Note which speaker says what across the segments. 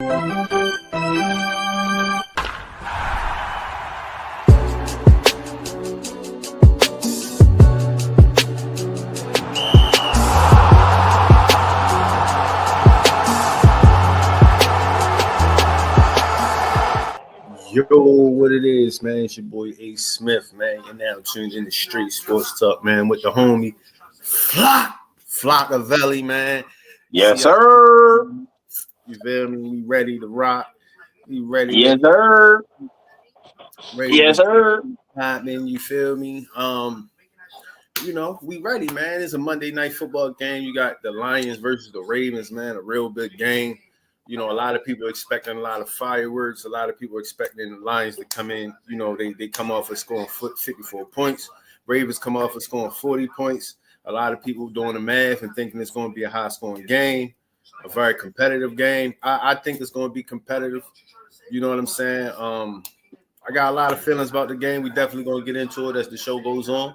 Speaker 1: Yo, what it is, man? It's your boy A. Smith, man. You're now tuned in to Straight Sports Talk, man, with the homie Flockavelli, man.
Speaker 2: Yes,
Speaker 1: See us,
Speaker 2: sir.
Speaker 1: you feel me? We ready to rock. We ready
Speaker 2: Yes,
Speaker 1: to
Speaker 2: sir.
Speaker 1: ready to
Speaker 2: Yes, sir.
Speaker 1: man. You feel me? We ready, man. It's a Monday night football game. You got the Lions versus the Ravens, man. A real big game. You know, a lot of people expecting a lot of fireworks. A lot of people expecting the Lions to come in. You know, they come off of scoring 54 points. Ravens come off of scoring 40 points. A lot of people doing the math and thinking it's going to be a high-scoring game, a very competitive game. I think it's going to be competitive. You know what I'm saying? I got a lot of feelings about the game. We definitely going to get into it as the show goes on.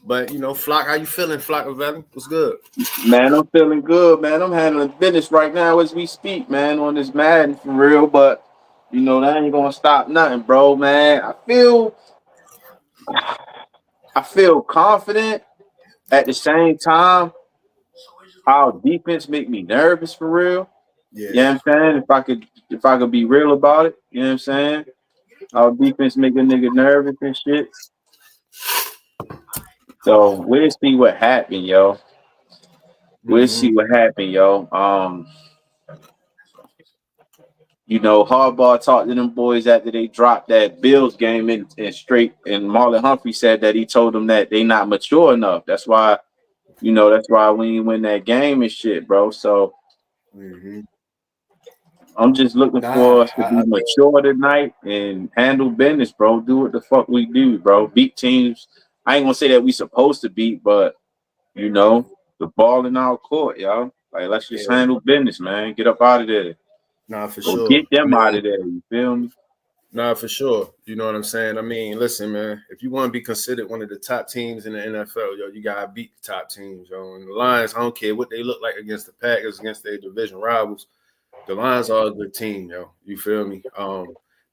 Speaker 1: But, you know, Flock, how you feeling, Flockavelli? What's good?
Speaker 2: Man, I'm feeling good, man. I'm handling business right now as we speak, man, on this Madden for real. But, you know, that ain't going to stop nothing, bro, man. I feel confident at the same time. Our defense make me nervous for real.
Speaker 1: Yeah.
Speaker 2: You know what I'm saying? If I could be real about it, you know what I'm saying? Our defense make a nigga nervous and shit. So we'll see what happens, yo. We'll see what happens, yo. You know, Harbaugh talked to them boys after they dropped that Bills game in straight, and Marlon Humphrey said that he told them that they not mature enough. That's why we didn't win that game and shit, bro. So I'm just looking for us to be mature tonight and handle business, bro. Do what the fuck we do, bro. Beat teams. I ain't gonna say that we supposed to beat, but you know, the ball in our court, y'all. Like, let's just handle business, man. Get up out of there.
Speaker 1: Nah, for
Speaker 2: Go
Speaker 1: sure.
Speaker 2: get them out of there. You feel me?
Speaker 1: Nah, for sure. You know what I'm saying? I mean, listen, man, if you want to be considered one of the top teams in the NFL, yo, you got to beat the top teams, yo. And the Lions, I don't care what they look like against the Packers, against their division rivals. The Lions are a good team, yo. You feel me?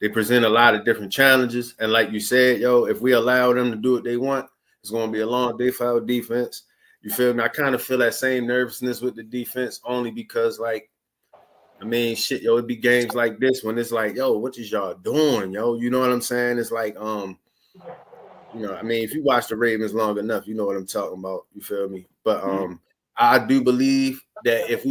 Speaker 1: They present a lot of different challenges. And like you said, yo, if we allow them to do what they want, it's going to be a long day for our defense. You feel me? I kind of feel that same nervousness with the defense only because, like, I mean, shit, yo, it'd be games like this when it's like, yo, what is y'all doing, yo? You know what I'm saying? It's like, you know, I mean, if you watch the Ravens long enough, you know what I'm talking about. You feel me? But I do believe that if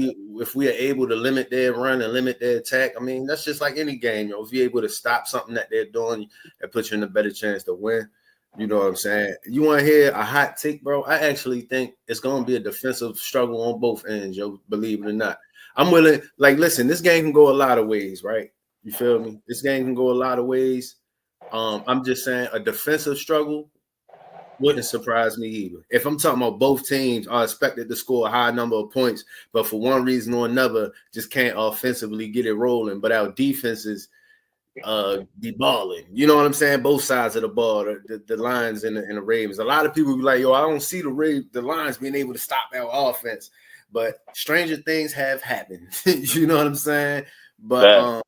Speaker 1: we are able to limit their run and limit their attack, I mean, that's just like any game, yo. If you're able to stop something that they're doing, it puts you in a better chance to win. You know what I'm saying? You want to hear a hot take, bro? I actually think it's going to be a defensive struggle on both ends, yo, believe it or not. I'm willing, like, listen, this game can go a lot of ways, right? You feel me? This game can go a lot of ways. I'm just saying a defensive struggle wouldn't surprise me either. If I'm talking about both teams are expected to score a high number of points, but for one reason or another, just can't offensively get it rolling. But our defenses be balling. You know what I'm saying? Both sides of the ball, the Lions and the Ravens. A lot of people be like, yo, I don't see the Lions being able to stop our offense. But stranger things have happened. You know what I'm saying? But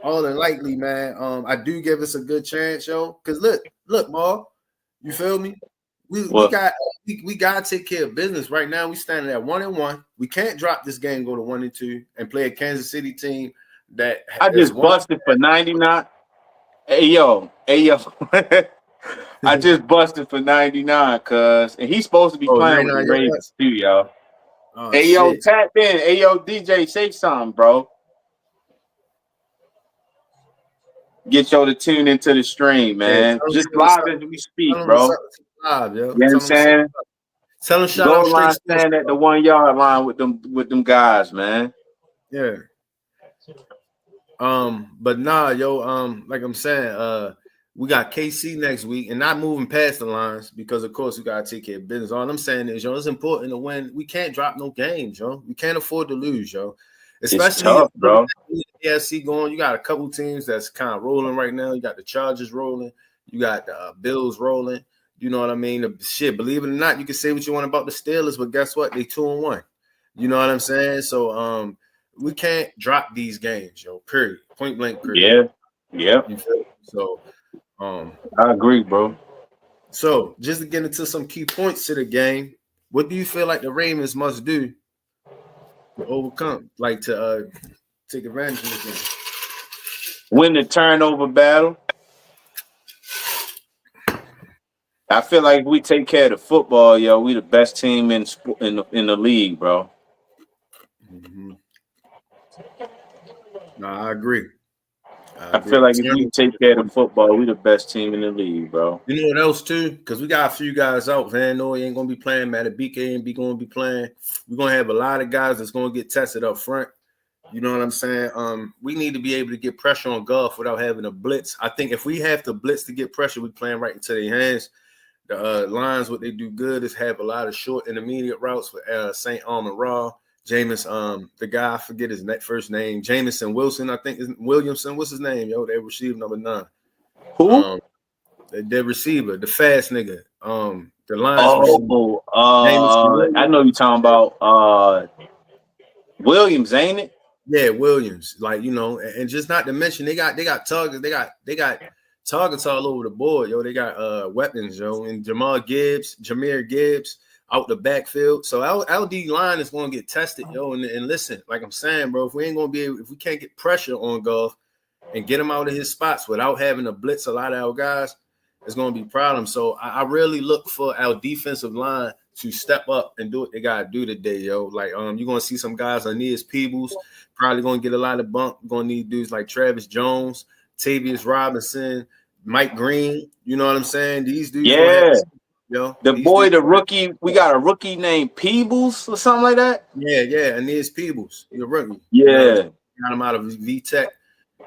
Speaker 1: all than likely, man, I do give us a good chance, yo. Because look, Ma, you feel me? We got to take care of business right now. We standing at 1-1. We can't drop this game, go to 1-2, and play a Kansas City team that
Speaker 2: I just busted for 99. Hey yo. I just busted for 99, and he's supposed to be playing with the Ravens too, y'all.
Speaker 1: Oh,
Speaker 2: hey yo, tap in. Hey yo, DJ, say something, bro. Get y'all to tune into the stream, man. Just live as we speak, bro.
Speaker 1: Live, yo.
Speaker 2: You know what I'm saying?
Speaker 1: Tell them shout out
Speaker 2: line stand at the 1 yard line with them guys, man.
Speaker 1: Yeah. But nah, yo, like I'm saying, we got KC next week, and not moving past the lines because, of course, we gotta take care of business. All I'm saying is, yo, it's important to win. We can't drop no games, yo. We can't afford to lose, yo. Especially
Speaker 2: it's tough, bro.
Speaker 1: AFC going. You got a couple teams that's kind of rolling right now. You got the Chargers rolling. You got the Bills rolling. You know what I mean? Shit, believe it or not, you can say what you want about the Steelers, but guess what? They 2-1. You know what I'm saying? So, we can't drop these games, yo. Period. Point blank. Period.
Speaker 2: Yeah.
Speaker 1: You feel me? So,
Speaker 2: I agree, bro.
Speaker 1: So just to get into some key points to the game, what do you feel like the Ravens must do to overcome, like to take advantage of the game?
Speaker 2: Win the turnover battle. I feel like if we take care of the football, yo, we the best team in the league, bro.
Speaker 1: Mm-hmm. No, I agree.
Speaker 2: I feel like if we take care of the football, we the best team in the league, bro.
Speaker 1: You know what else too? Because we got a few guys out. Van Noy ain't gonna be playing. Matabike ain't gonna be playing. We're gonna have a lot of guys that's gonna get tested up front. You know what I'm saying? We need to be able to get pressure on Goff without having a blitz. I think if we have to blitz to get pressure, we playing right into their hands. The Lions, what they do good is have a lot of short intermediate routes for St. Armand Raw. Jameis, the guy, I forget his first name, Jamison Wilson, I think is Williamson. What's his name? Yo, they receive number 9.
Speaker 2: Who?
Speaker 1: The receiver, the fast nigga. The Lions.
Speaker 2: I know you're talking about Williams, ain't it?
Speaker 1: Yeah, Williams. Like, you know, and just not to mention they got targets, they got targets all over the board, yo. They got weapons, yo, and Jahmyr Gibbs out the backfield. So our D line is going to get tested, yo. And listen, like I'm saying, bro, if we can't get pressure on Goff and get him out of his spots without having to blitz a lot of our guys, it's going to be a problem. So I really look for our defensive line to step up and do what they got to do today, yo. Like, you're going to see some guys on Aeneas Peebles, probably going to get a lot of bump. Going to need dudes like Travis Jones, Tavius Robinson, Mike Green. You know what I'm saying? These dudes.
Speaker 2: Yeah.
Speaker 1: Yo,
Speaker 2: the rookie, we got a rookie named Peebles or something like that.
Speaker 1: Yeah, Aeneas Peebles, the rookie.
Speaker 2: Yeah,
Speaker 1: you know, got him out of VTech.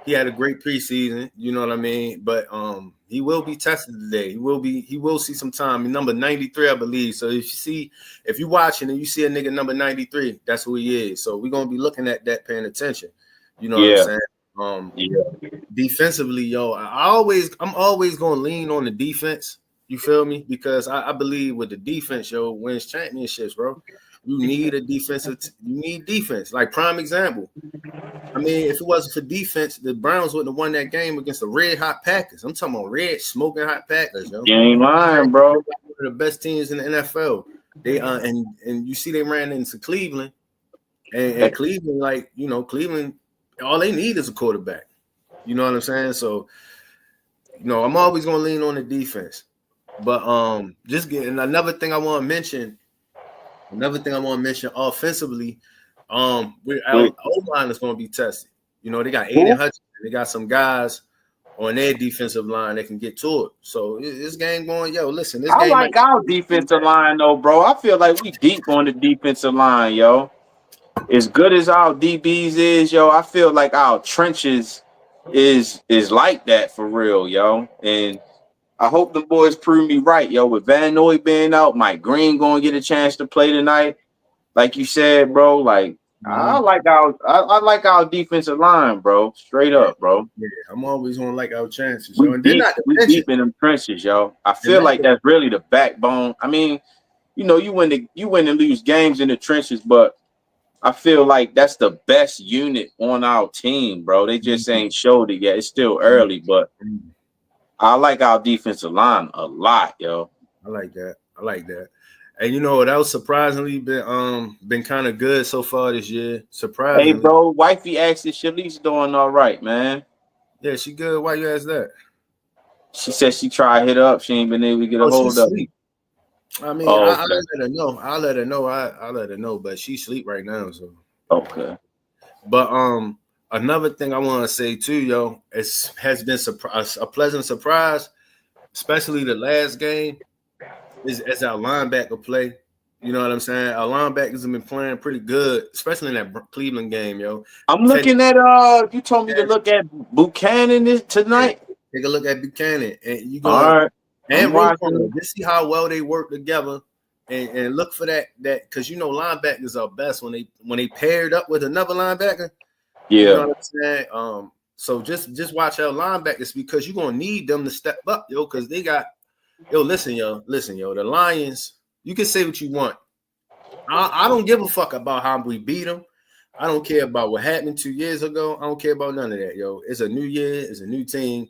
Speaker 1: He had a great preseason, you know what I mean. But he will be tested today. He will see some time. Number 93, I believe. So if you're watching and you see a nigga number 93, that's who he is. So we're gonna be looking at that, paying attention. You know what I'm saying? Defensively, yo, I'm always gonna lean on the defense. You feel me? Because I believe with the defense, yo, wins championships, bro. You need a defensive. You need defense. Like prime example. I mean, if it wasn't for defense, the Browns wouldn't have won that game against the red hot Packers. I'm talking about red smoking hot Packers, yo.
Speaker 2: You ain't lying, bro.
Speaker 1: One of the best teams in the NFL. They and you see they ran into Cleveland, and Cleveland, like, you know, Cleveland, all they need is a quarterback. You know what I'm saying? So, you know, I'm always gonna lean on the defense. But just getting another thing I want to mention offensively, our O-line is going to be tested. You know, they got Aiden Hutchinson, they got some guys on their defensive line that can get to it. So this game going, yo, listen, this game.
Speaker 2: I like our defensive line though, bro. I feel like we deep on the defensive line, yo. As good as our DBs is, yo, I feel like our trenches is like that for real, yo. And I hope the boys prove me right, yo. With Van Noy being out, Mike Green gonna get a chance to play tonight. Like you said, bro. Like I like our defensive line, bro. Straight up, bro.
Speaker 1: Yeah, I'm always gonna like our chances.
Speaker 2: We deep in them trenches, yo. I feel like that's really the backbone. I mean, you know, you win and lose games in the trenches, but I feel like that's the best unit on our team, bro. They just ain't showed it yet. It's still early, but I like our defensive line a lot, yo.
Speaker 1: I like that. And you know what else surprisingly been kind of good so far this year? Surprisingly.
Speaker 2: Hey, bro, wifey asked if Shalice doing all right, man.
Speaker 1: Yeah, she good. Why you ask that?
Speaker 2: She said she tried to hit up. She ain't been able to get a hold of it.
Speaker 1: I mean, I'll let her know. I'll let her know, but she sleep right now. So
Speaker 2: okay.
Speaker 1: But another thing I want to say too, yo, has been a pleasant surprise, especially the last game, is as our linebacker play. You know what I'm saying? Our linebackers have been playing pretty good, especially in that Cleveland game, yo.
Speaker 2: I'm looking at you told me to look at Buchanan tonight.
Speaker 1: Take a look at Buchanan, and you go.
Speaker 2: All right.
Speaker 1: And just see how well they work together, and look for that because you know linebackers are best when they paired up with another linebacker.
Speaker 2: Yeah.
Speaker 1: You know what I'm saying? So just watch our linebackers because you're gonna need them to step up, yo, because they got listen, yo, the Lions, you can say what you want. I don't give a fuck about how we beat them. I don't care about what happened 2 years ago. I don't care about none of that, yo. It's a new year. It's a new team.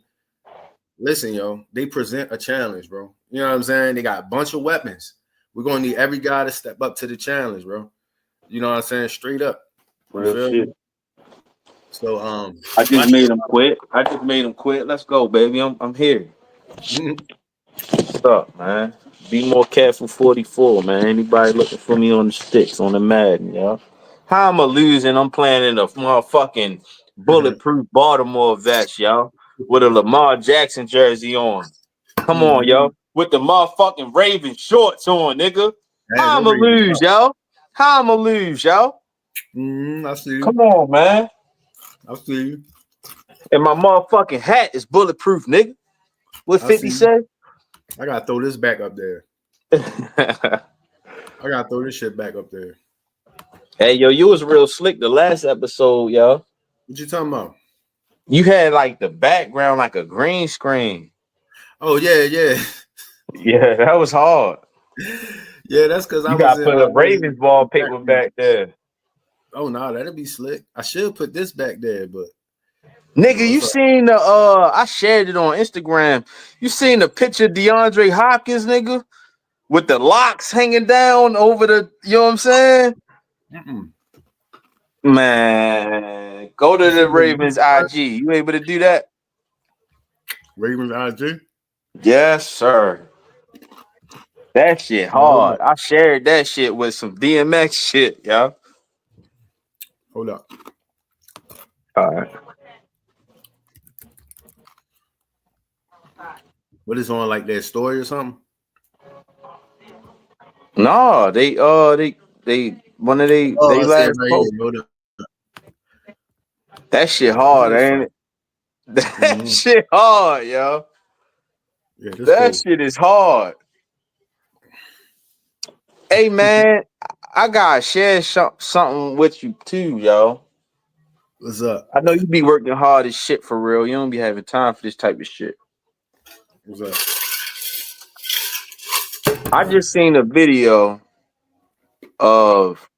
Speaker 1: Listen, yo, they present a challenge, bro. You know what I'm saying? They got a bunch of weapons. We're going to need every guy to step up to the challenge, bro. You know what I'm saying? Straight up.
Speaker 2: Real shit.
Speaker 1: Me? So,
Speaker 2: I just made him quit. Let's go, baby. I'm here. What's up, man? Be more careful, 44, man. Anybody looking for me on the sticks, on the Madden, yo? How am I losing? I'm playing in a motherfucking bulletproof Baltimore vest, yo, with a Lamar Jackson jersey on. Come on, yo. With the motherfucking Raven shorts on, nigga. How I'ma lose, yo? How I'ma lose, yo?
Speaker 1: I see you.
Speaker 2: Come on, man.
Speaker 1: I see you.
Speaker 2: And my motherfucking hat is bulletproof, nigga. What 50 say?
Speaker 1: I gotta throw this back up there. I gotta throw this shit back up there.
Speaker 2: Hey, yo, you was real slick the last episode, yo.
Speaker 1: What you talking about?
Speaker 2: You had like the background like a green screen.
Speaker 1: Oh, yeah.
Speaker 2: Yeah, that was hard.
Speaker 1: Yeah, that's because I was
Speaker 2: got put a Ravens wallpaper back there.
Speaker 1: Oh, no, that'd be slick. I should put this back there, but
Speaker 2: nigga, you seen the I shared it on Instagram. You seen the picture of DeAndre Hopkins, nigga, with the locks hanging down over the, you know what I'm saying? Man, go to the Ravens IG. You able to do that?
Speaker 1: Ravens IG?
Speaker 2: Yes, sir. That shit hard. I shared that shit with some DMX shit, yo.
Speaker 1: Hold up.
Speaker 2: All right.
Speaker 1: What is on, like their story or something?
Speaker 2: No, they one of they last post. That shit hard, ain't it? That shit hard, yo. Yeah, that shit is hard. Hey, man, I gotta share something with you too, yo.
Speaker 1: What's up?
Speaker 2: I know you be working hard as shit for real. You don't be having time for this type of shit.
Speaker 1: What's up?
Speaker 2: I just seen a video of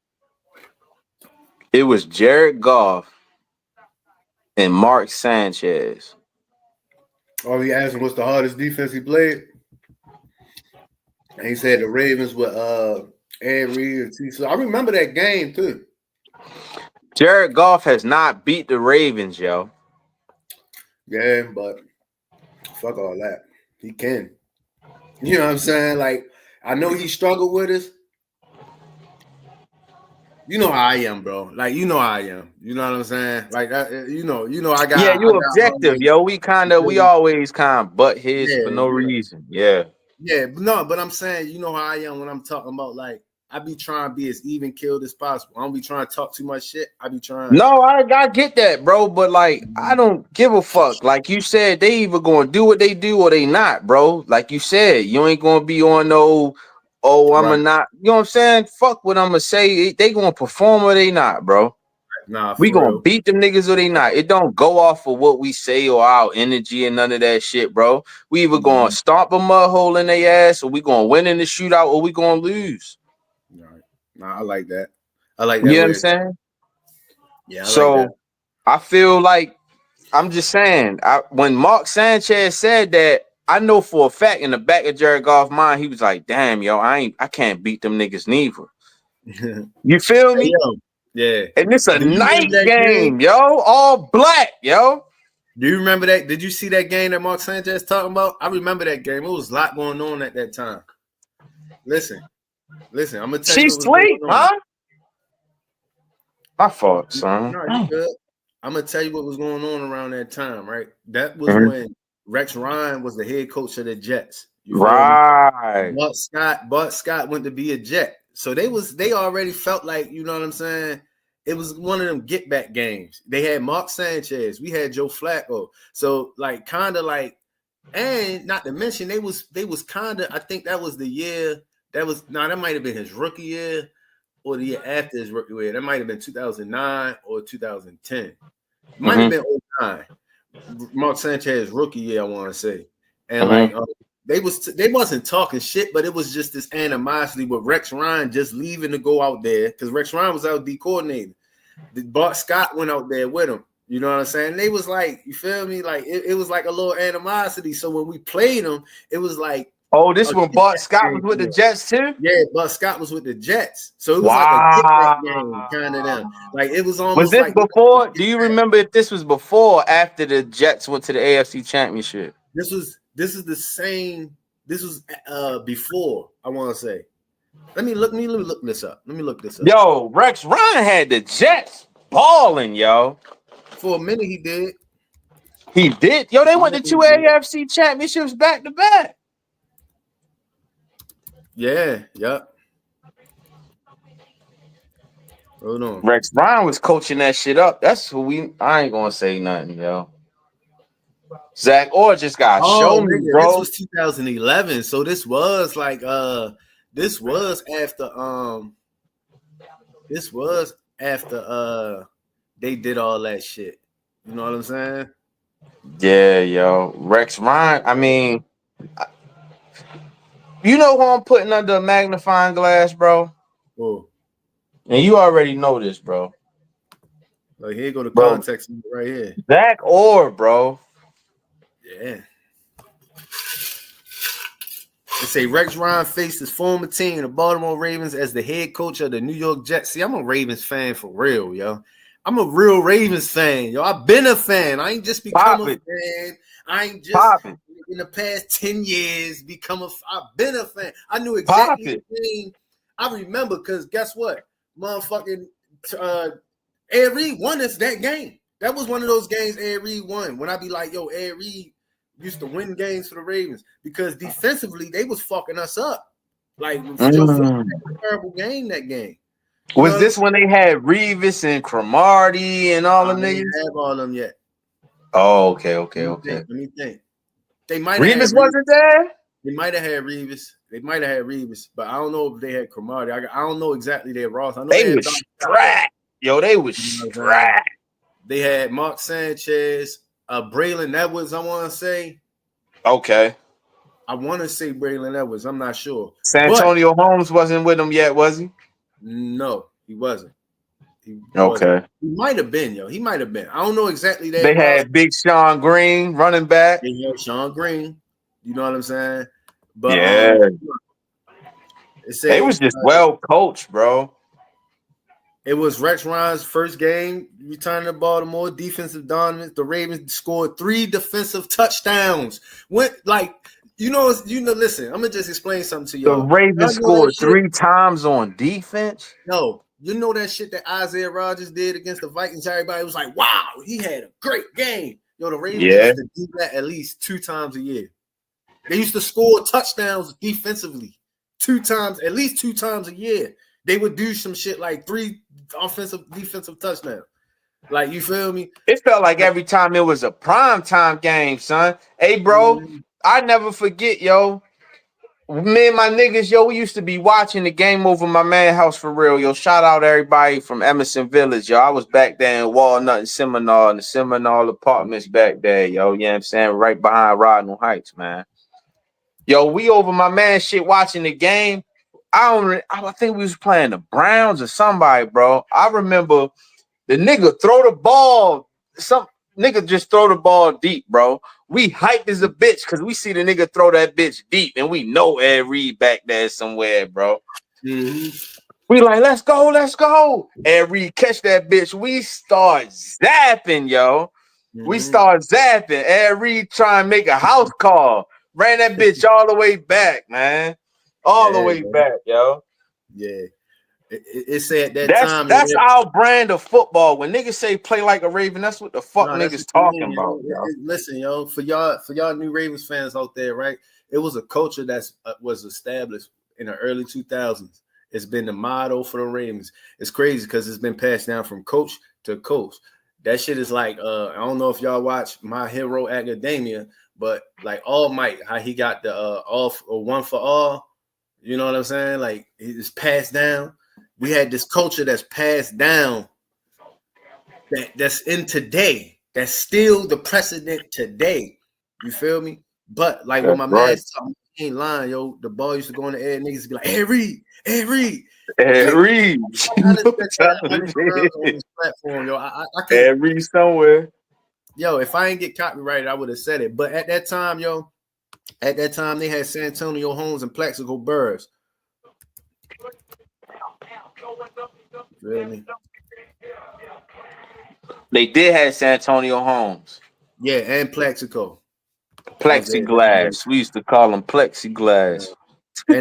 Speaker 2: it was Jared Goff and Mark Sanchez.
Speaker 1: Oh, he asked him what's the hardest defense he played. And he said the Ravens with Ed Reed and T. So I remember that game too.
Speaker 2: Jared Goff has not beat the Ravens, yo.
Speaker 1: Yeah, but fuck all that. He can. You know what I'm saying? Like, I know he struggled with us. You know how I am, bro. Like, you know how I am. You know what I'm saying? Like, you know, I got.
Speaker 2: Yeah, you objective, yo. We always kind of butt heads for no reason. Yeah.
Speaker 1: Yeah, but I'm saying, you know how I am when I'm talking about, like, I be trying to be as even killed as possible. I don't be trying to talk too much shit. I be trying.
Speaker 2: No, I get that, bro. But like, I don't give a fuck. Like you said, they either gonna do what they do or they not, bro. Like you said, you ain't gonna be on no. Oh, I'm gonna not. You know what I'm saying? Fuck what I'm gonna say. They gonna perform or they not, bro.
Speaker 1: Nah,
Speaker 2: we gonna beat them niggas or they not. It don't go off of what we say or our energy and none of that shit, bro. We either gonna stomp a mud hole in their ass or we gonna win in the shootout or we gonna lose.
Speaker 1: Right. Nah, I like that. I like that.
Speaker 2: You know what I'm saying?
Speaker 1: Yeah.
Speaker 2: I feel like I'm just saying. When Mark Sanchez said that, I know for a fact in the back of Jared Goff's mind, he was like, "Damn, yo, I can't beat them niggas neither." You feel me?
Speaker 1: Yo, yeah.
Speaker 2: And it's a night game, yo, all black, yo.
Speaker 1: Do you remember that? Did you see that game that Mark Sanchez talking about? I remember that game. It was a lot going on at that time. Listen. I'm gonna tell you.
Speaker 2: She's asleep, huh? My fault, son.
Speaker 1: No, you good. I'm gonna tell you what was going on around that time, right? That was when Rex Ryan was the head coach of the Jets.
Speaker 2: Right.
Speaker 1: Bart Scott went to be a Jet. So they already felt like, you know what I'm saying? It was one of them get back games. They had Mark Sanchez, we had Joe Flacco. So like kind of like, and not to mention they was kind of, I think that was the year that might have been his rookie year or the year after his rookie year. That might have been 2009 or 2010. Might have been 09. Mark Sanchez rookie year, I want to say. And like they wasn't talking shit, but it was just this animosity with Rex Ryan just leaving to go out there because Rex Ryan was out D coordinator. Bart Scott went out there with him. You know what I'm saying? They was like, you feel me? Like it was like a little animosity. So when we played them, it was like,
Speaker 2: oh, this one Bart Scott was with the Jets too?
Speaker 1: Yeah, Bart Scott was with the Jets. So it was like a get back game kind of them. Like it was almost
Speaker 2: was this
Speaker 1: like
Speaker 2: before? Do you remember if this was before or after the Jets went to the AFC Championship?
Speaker 1: This is the same. This was before, I want to say. Let me look this up.
Speaker 2: Yo, Rex Ryan had the Jets balling, yo.
Speaker 1: For a minute, he did.
Speaker 2: He did. Yo, they went to 2 AFC championships back to back.
Speaker 1: Yeah, yep. Hold on.
Speaker 2: Rex Ryan was coaching that shit up. That's who I ain't gonna say nothing, yo. Zach Orr just got shown me, bro.
Speaker 1: This was 2011, so this was like this was after they did all that shit. You know what I'm saying?
Speaker 2: Yeah, yo. Rex Ryan, I mean, you know who I'm putting under a magnifying glass, bro?
Speaker 1: Oh.
Speaker 2: And you already know this, bro.
Speaker 1: Like here go the context right here.
Speaker 2: Zach Orr, bro.
Speaker 1: Yeah. They say Rex Ryan faced his former team, the Baltimore Ravens, as the head coach of the New York Jets. See, I'm a Ravens fan for real, yo. I'm a real Ravens fan, yo. I've been a fan. I ain't just become a fan. I ain't just in the past 10 years I've been a fan. I knew exactly the game. I remember because guess what? Motherfucking Ed Reed won us that game. That was one of those games Ed Reed won. When I be like, yo, Ed Reed used to win games for the Ravens because defensively they was fucking us up. Like terrible game that game.
Speaker 2: Was this when they had Revis and Cromartie and all the niggas?
Speaker 1: They didn't have all of them yet.
Speaker 2: Oh, okay.
Speaker 1: Let me think. They might
Speaker 2: Revis wasn't there?
Speaker 1: They might have had Revis. But I don't know if they had Cromartie. I don't know exactly their roster. I know
Speaker 2: they was strapped. Yo, they was strapped.
Speaker 1: They had Mark Sanchez, Braylon Edwards, I want to say.
Speaker 2: Okay.
Speaker 1: I want to say Braylon Edwards. I'm not sure.
Speaker 2: Santonio Holmes wasn't with them yet, was he?
Speaker 1: No, he wasn't.
Speaker 2: Okay.
Speaker 1: He might have been, yo. He might have been. I don't know exactly that.
Speaker 2: They had Big Sean Green running back.
Speaker 1: They had Sean Green. You know what I'm saying? But
Speaker 2: yeah. They was just well coached, bro.
Speaker 1: It was Rex Ryan's first game returning to Baltimore. Defensive dominance. The Ravens scored 3 defensive touchdowns. Listen, I'm gonna just explain something to y'all.
Speaker 2: The Ravens scored 3 times on defense.
Speaker 1: No, you know that shit that Isaiah Rodgers did against the Vikings. Everybody was like, "Wow, he had a great game." Yo, the Ravens used to do that at least 2 times a year. They used to score touchdowns defensively at least 2 times a year. They would do some shit like 3 defensive touchdowns. Like, you feel me?
Speaker 2: It felt like every time it was a primetime game, son. Hey, bro, I never forget, yo. Me and my niggas, yo, we used to be watching the game over my man house for real, yo. Shout out everybody from Emerson Village, yo. I was back there in Walnut and Seminole, in the Seminole apartments back there, yo. You know what I'm saying? Right behind Rodnell Heights, man. Yo, we over my man shit watching the game. I think we was playing the Browns or somebody, bro. I remember the nigga throw the ball. Some nigga just throw the ball deep, bro. We hyped as a bitch because we see the nigga throw that bitch deep, and we know Ed Reed back there somewhere, bro.
Speaker 1: Mm-hmm.
Speaker 2: We like, let's go. Ed Reed catch that bitch. We start zapping, yo. Mm-hmm. We start zapping. Ed Reed try and make a house call. Ran that bitch all the way back, man. All the way back, yo.
Speaker 1: Yeah. It said that
Speaker 2: that's our brand of football. When niggas say play like a Raven, that's what the fuck niggas talking about. Yo.
Speaker 1: Listen, yo, for y'all new Ravens fans out there, right? It was a culture that was established in the early 2000s. It's been the motto for the Ravens. It's crazy because it's been passed down from coach to coach. That shit is like I don't know if y'all watch My Hero Academia, but like All Might, how he got the one for all. You know what I'm saying? Like it's passed down. We had this culture that's passed down that's in today. That's still the precedent today. You feel me? But like when my man ain't lying, yo, the ball used to go in the air, niggas be like, Ed Reed.
Speaker 2: Reeves.
Speaker 1: I just spent that $100 on this platform, yo. I can't.
Speaker 2: Reeves somewhere.
Speaker 1: Yo, if I ain't get copyrighted, I would have said it. But at that time, yo, they had San Antonio Holmes and Plaxico Burress. Feel me?
Speaker 2: They did have San Antonio Holmes.
Speaker 1: Yeah, and Plaxico.
Speaker 2: Plexiglass. We used to call them plexiglass.
Speaker 1: Yeah.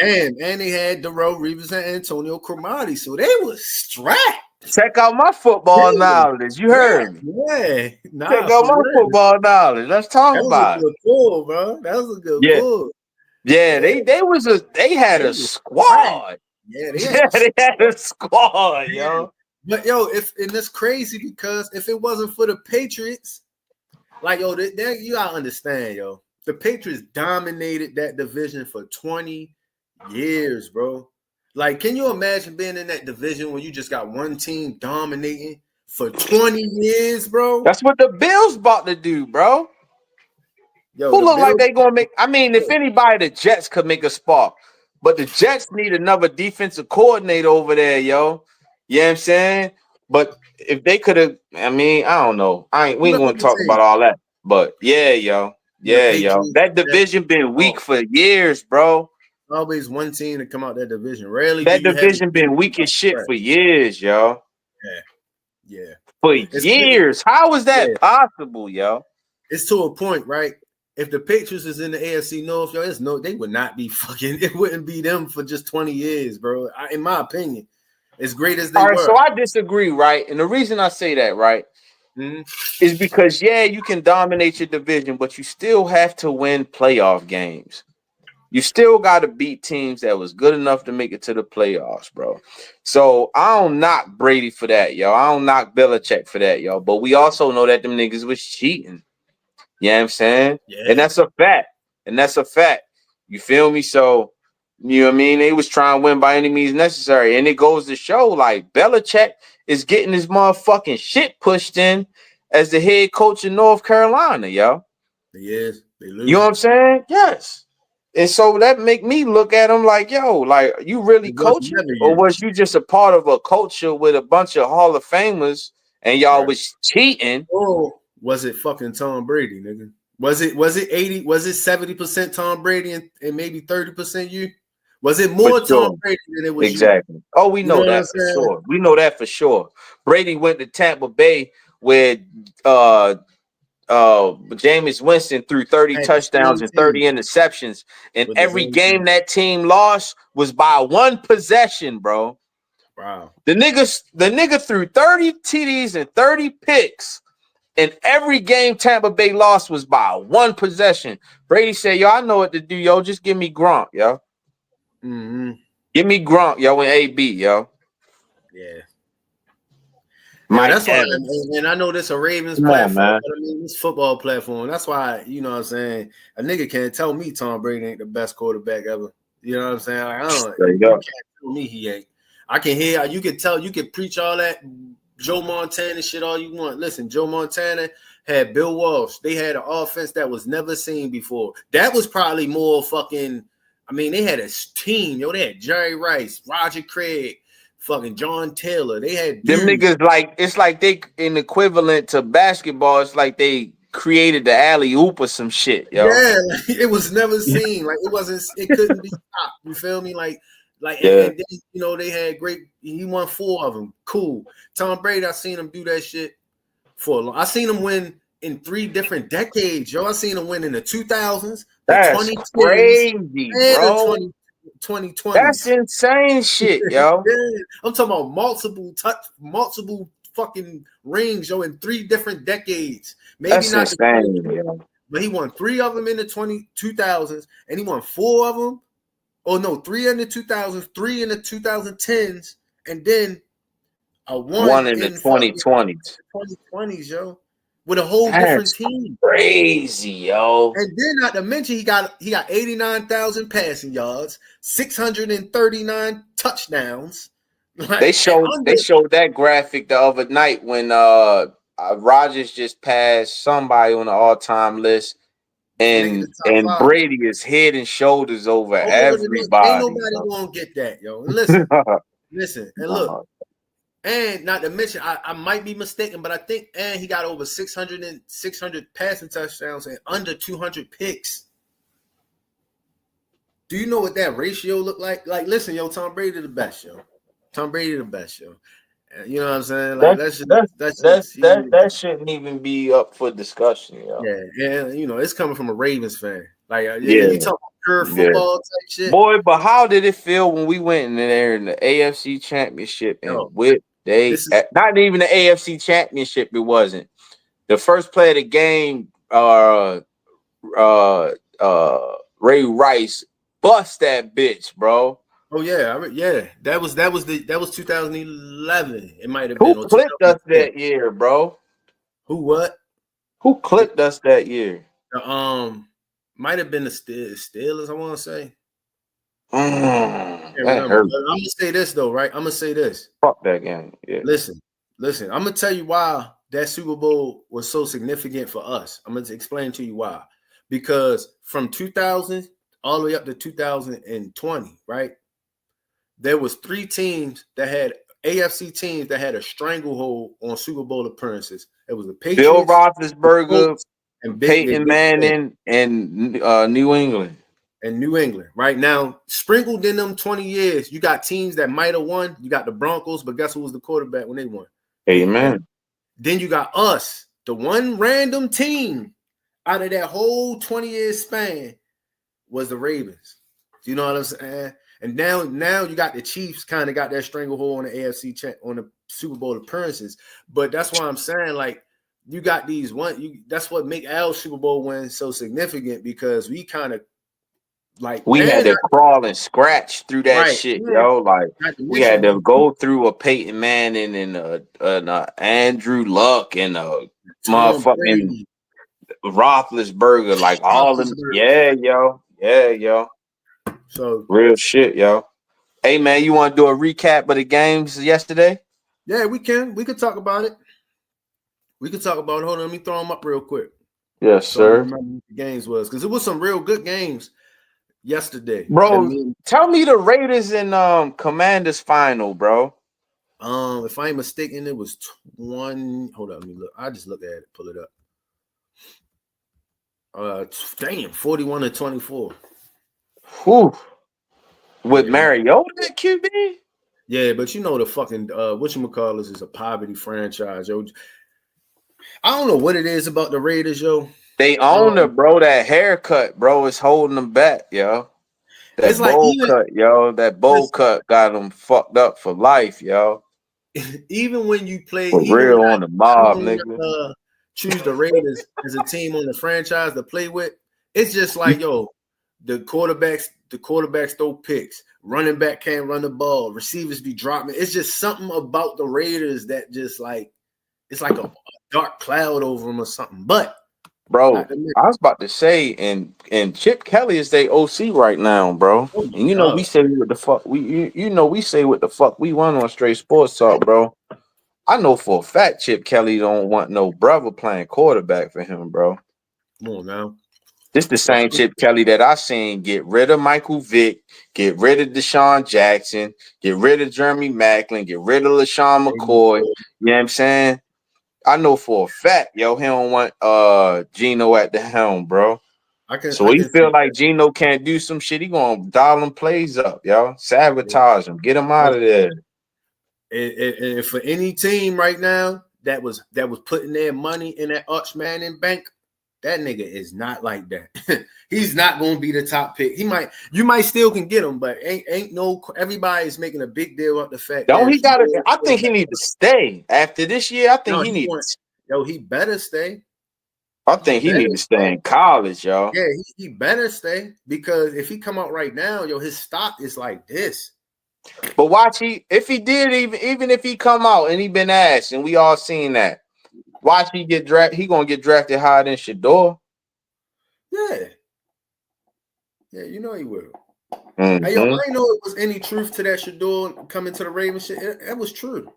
Speaker 1: And they had Darrell Reeves and Antonio Cromartie, so they was strapped.
Speaker 2: Check out my football knowledge. You heard me.
Speaker 1: Yeah.
Speaker 2: Check out my football knowledge. Let's talk about it.
Speaker 1: That was a good pull, bro. That was a good pull.
Speaker 2: Yeah, they had a squad.
Speaker 1: Yeah,
Speaker 2: they had a squad, yo.
Speaker 1: But yo, and that's crazy because if it wasn't for the Patriots, like yo, you gotta understand, yo. The Patriots dominated that division for 20 years, bro. Like, can you imagine being in that division when you just got one team dominating for 20 years, bro?
Speaker 2: That's what the Bills about to do, bro.
Speaker 1: Yo,
Speaker 2: who look like they gonna make? I mean, if anybody, the Jets could make a spark, but the Jets need another defensive coordinator over there, yo. You know what I'm saying? But if they could have, I mean, I don't know. We ain't gonna talk about all that. But yeah, yo. Yeah, yo. That division been weak for years, bro.
Speaker 1: Always one team to come out that division. Rarely
Speaker 2: that division been weak as shit for years, yo.
Speaker 1: Yeah.
Speaker 2: For years. How is that possible, yo?
Speaker 1: It's to a point, right? If the Patriots is in the AFC North, yo, they would not be fucking. It wouldn't be them for just 20 years, bro. In my opinion, as great as they were.
Speaker 2: So I disagree, right? And the reason I say that, right, is because you can dominate your division, but you still have to win playoff games. You still got to beat teams that was good enough to make it to the playoffs, bro. So I don't knock Brady for that, yo. I don't knock Belichick for that, yo. But we also know that them niggas was cheating. You know what I'm saying? Yeah. And that's a fact. You feel me? So, you know what I mean? They was trying to win by any means necessary. And it goes to show, like, Belichick is getting his motherfucking shit pushed in as the head coach in North Carolina, yo.
Speaker 1: Yes.
Speaker 2: You know what I'm saying? Yes. And so that make me look at him like, yo, like, you really coaching? Or was you just a part of a culture with a bunch of Hall of Famers and y'all was cheating?
Speaker 1: Oh, was it fucking Tom Brady, nigga? Was it 70% Tom Brady and maybe 30% you? Was it more Tom Brady than it was
Speaker 2: exactly? Oh, we know that for sure. We know that for sure. Brady went to Tampa Bay with Jameis Winston threw 30 touchdowns and 30 interceptions, and every game that team lost was by one possession, bro.
Speaker 1: Wow.
Speaker 2: The nigga threw 30 TDs and 30 picks, and every game Tampa Bay lost was by one possession. Brady said, yo, I know what to do, yo. Just give me Gronk, yo. Give me Gronk, yo, and AB, yo.
Speaker 1: Yeah. That's why, and I know this a Ravens platform, but I mean this football platform. That's why, you know what I'm saying, a nigga can't tell me Tom Brady ain't the best quarterback ever. You know what I'm saying? Like, you can't tell me he ain't. I can hear you can preach all that Joe Montana shit all you want. Listen, Joe Montana had Bill Walsh. They had an offense that was never seen before. That was probably more fucking. I mean, they had a team, yo. They had Jerry Rice, Roger Craig, fucking John Taylor. They had
Speaker 2: them niggas like it's like they in equivalent to basketball. It's like they created the alley oop or some shit, yo.
Speaker 1: Yeah, like, it was never seen. Like it couldn't be stopped. You feel me? And then, you know, they had he won 4 of them. Cool. Tom Brady, I seen him do that shit for a long. I seen him win in 3 different decades, yo. I seen him win in the 2000s, the
Speaker 2: That's
Speaker 1: 2010s,
Speaker 2: crazy, bro.
Speaker 1: 2020s.
Speaker 2: That's insane shit, yo.
Speaker 1: I'm talking about multiple fucking rings, yo, in 3 different decades. Maybe
Speaker 2: that's
Speaker 1: not
Speaker 2: insane, yo.
Speaker 1: But he won 3 of them in the 2000s, and he won 4 of them. Oh no, 3 in the 2000s, 3 in the 2010s, and then a one
Speaker 2: in the 2020s.
Speaker 1: 2020s, yo, with a whole different team.
Speaker 2: Crazy, yo.
Speaker 1: And then not to mention he got 89,000 passing yards, 639 touchdowns.
Speaker 2: Like, they showed that graphic the other night when Rodgers just passed somebody on the all-time list.
Speaker 1: to make it the top
Speaker 2: And
Speaker 1: 5.
Speaker 2: Brady is head and shoulders over
Speaker 1: Ain't
Speaker 2: everybody.
Speaker 1: nobody gonna get that, yo. And listen, and look, and not to mention, I might be mistaken, but I think and he got over 600 passing touchdowns and under 200 picks. Do you know what that ratio look like? Like, listen, yo, Tom Brady the best, yo. Tom Brady the best, yo. You know what I'm saying? Like,
Speaker 2: that shouldn't even be up for discussion, yo.
Speaker 1: Yeah, and you know, it's coming from a Ravens fan. Like,
Speaker 2: Yeah.
Speaker 1: you talk about pure football type shit.
Speaker 2: Boy, but how did it feel when we went in there in the AFC Championship and whipped not even the AFC Championship? It wasn't the first play of the game. Ray Rice bust that bitch, bro.
Speaker 1: Oh yeah, yeah. That was 2011. It might have been.
Speaker 2: Who clipped us that year, bro?
Speaker 1: Who what?
Speaker 2: Who clipped us that year?
Speaker 1: Might have been the Steelers. I want to say.
Speaker 2: That
Speaker 1: I'm
Speaker 2: hurt.
Speaker 1: gonna say this though, right? I'm gonna say this.
Speaker 2: Fuck that game. Yeah.
Speaker 1: Listen. I'm gonna tell you why that Super Bowl was so significant for us. I'm gonna explain to you why. Because from 2000 all the way up to 2020, right? There was 3 teams that had AFC teams that had a stranglehold on Super Bowl appearances. It was the Patriots,
Speaker 2: Bill Roethlisberger,
Speaker 1: and
Speaker 2: Peyton Manning, and New England.
Speaker 1: And New England. Right now, sprinkled in them 20 years, you got teams that might have won. You got the Broncos, but guess who was the quarterback when they won?
Speaker 2: Amen.
Speaker 1: Then you got us, the one random team out of that whole 20-year span was the Ravens. You know what I'm saying? And now you got the Chiefs kind of got that stranglehold on the AFC on the Super Bowl appearances. But that's why I'm saying, like, you got these that's what make our Super Bowl win so significant, because we kind of
Speaker 2: we had to crawl and scratch through that shit, yo. Like, we had to go through a Peyton Manning and Andrew Luck and a motherfucking Roethlisberger, like all them. Yeah, yo.
Speaker 1: So
Speaker 2: real shit, yo. Hey man, you want to do a recap of the games yesterday?
Speaker 1: Yeah, we can. We could talk about it. Hold on, let me throw them up real quick.
Speaker 2: Yes, sir.
Speaker 1: I remember what the games was, because it was some real good games yesterday,
Speaker 2: bro. Tell me the Raiders and Commanders final, bro.
Speaker 1: If I ain't mistaken, it was 20. Hold on, let me look. I just look at it, pull it up. 41-24.
Speaker 2: Whew. With Mariota at QB?
Speaker 1: Yeah, but you know the fucking whatchamacallit is a poverty franchise, yo. I don't know what it is about the Raiders, yo.
Speaker 2: They own it, bro. That haircut, bro, is holding them back, yo. That bowl cut, yo. That bowl cut got them fucked up for life, yo.
Speaker 1: Even when you play,
Speaker 2: for real on the mob, nigga.
Speaker 1: Choose the Raiders as a team on the franchise to play with. It's just like, yo, the quarterbacks throw picks. Running back can't run the ball. Receivers be dropping. It's just something about the Raiders that just like, it's like a dark cloud over them or something. But
Speaker 2: bro, I was about to say, and Chip Kelly is their OC right now, bro. And you know we say what the fuck we say what the fuck we want on Straight Sports Talk, bro. I know for a fact Chip Kelly don't want no brother playing quarterback for him, bro.
Speaker 1: Come on now.
Speaker 2: This the same Chip Kelly that I seen get rid of Michael Vick, get rid of Deshaun Jackson, get rid of Jeremy Maclin, get rid of LaShawn McCoy. You know what I'm saying? I know for a fact, yo, he don't want Geno at the helm, bro. So he feel like Geno can't do some shit. He gonna dial them plays up, yo. Sabotage him, get him out of there.
Speaker 1: And for any team right now that was putting their money in that Arch Manning bank, that nigga is not like that. He's not gonna be the top pick. You might still can get him, but ain't no. Everybody's making a big deal about the fact.
Speaker 2: Don't he got to? I think he need to stay after this year. I think he needs.
Speaker 1: Yo, he better stay.
Speaker 2: I think he need to stay in college, yo.
Speaker 1: Yeah, he better stay, because if he come out right now, yo, his stock is like this.
Speaker 2: But watch, if he did, even if he come out and he been asked, and we all seen that, watch he get drafted. He gonna get drafted higher than Shador.
Speaker 1: Yeah, you know he will.
Speaker 2: Mm-hmm.
Speaker 1: Hey, yo, I didn't know it was any truth to that Shador coming to the Ravens shit. It was true.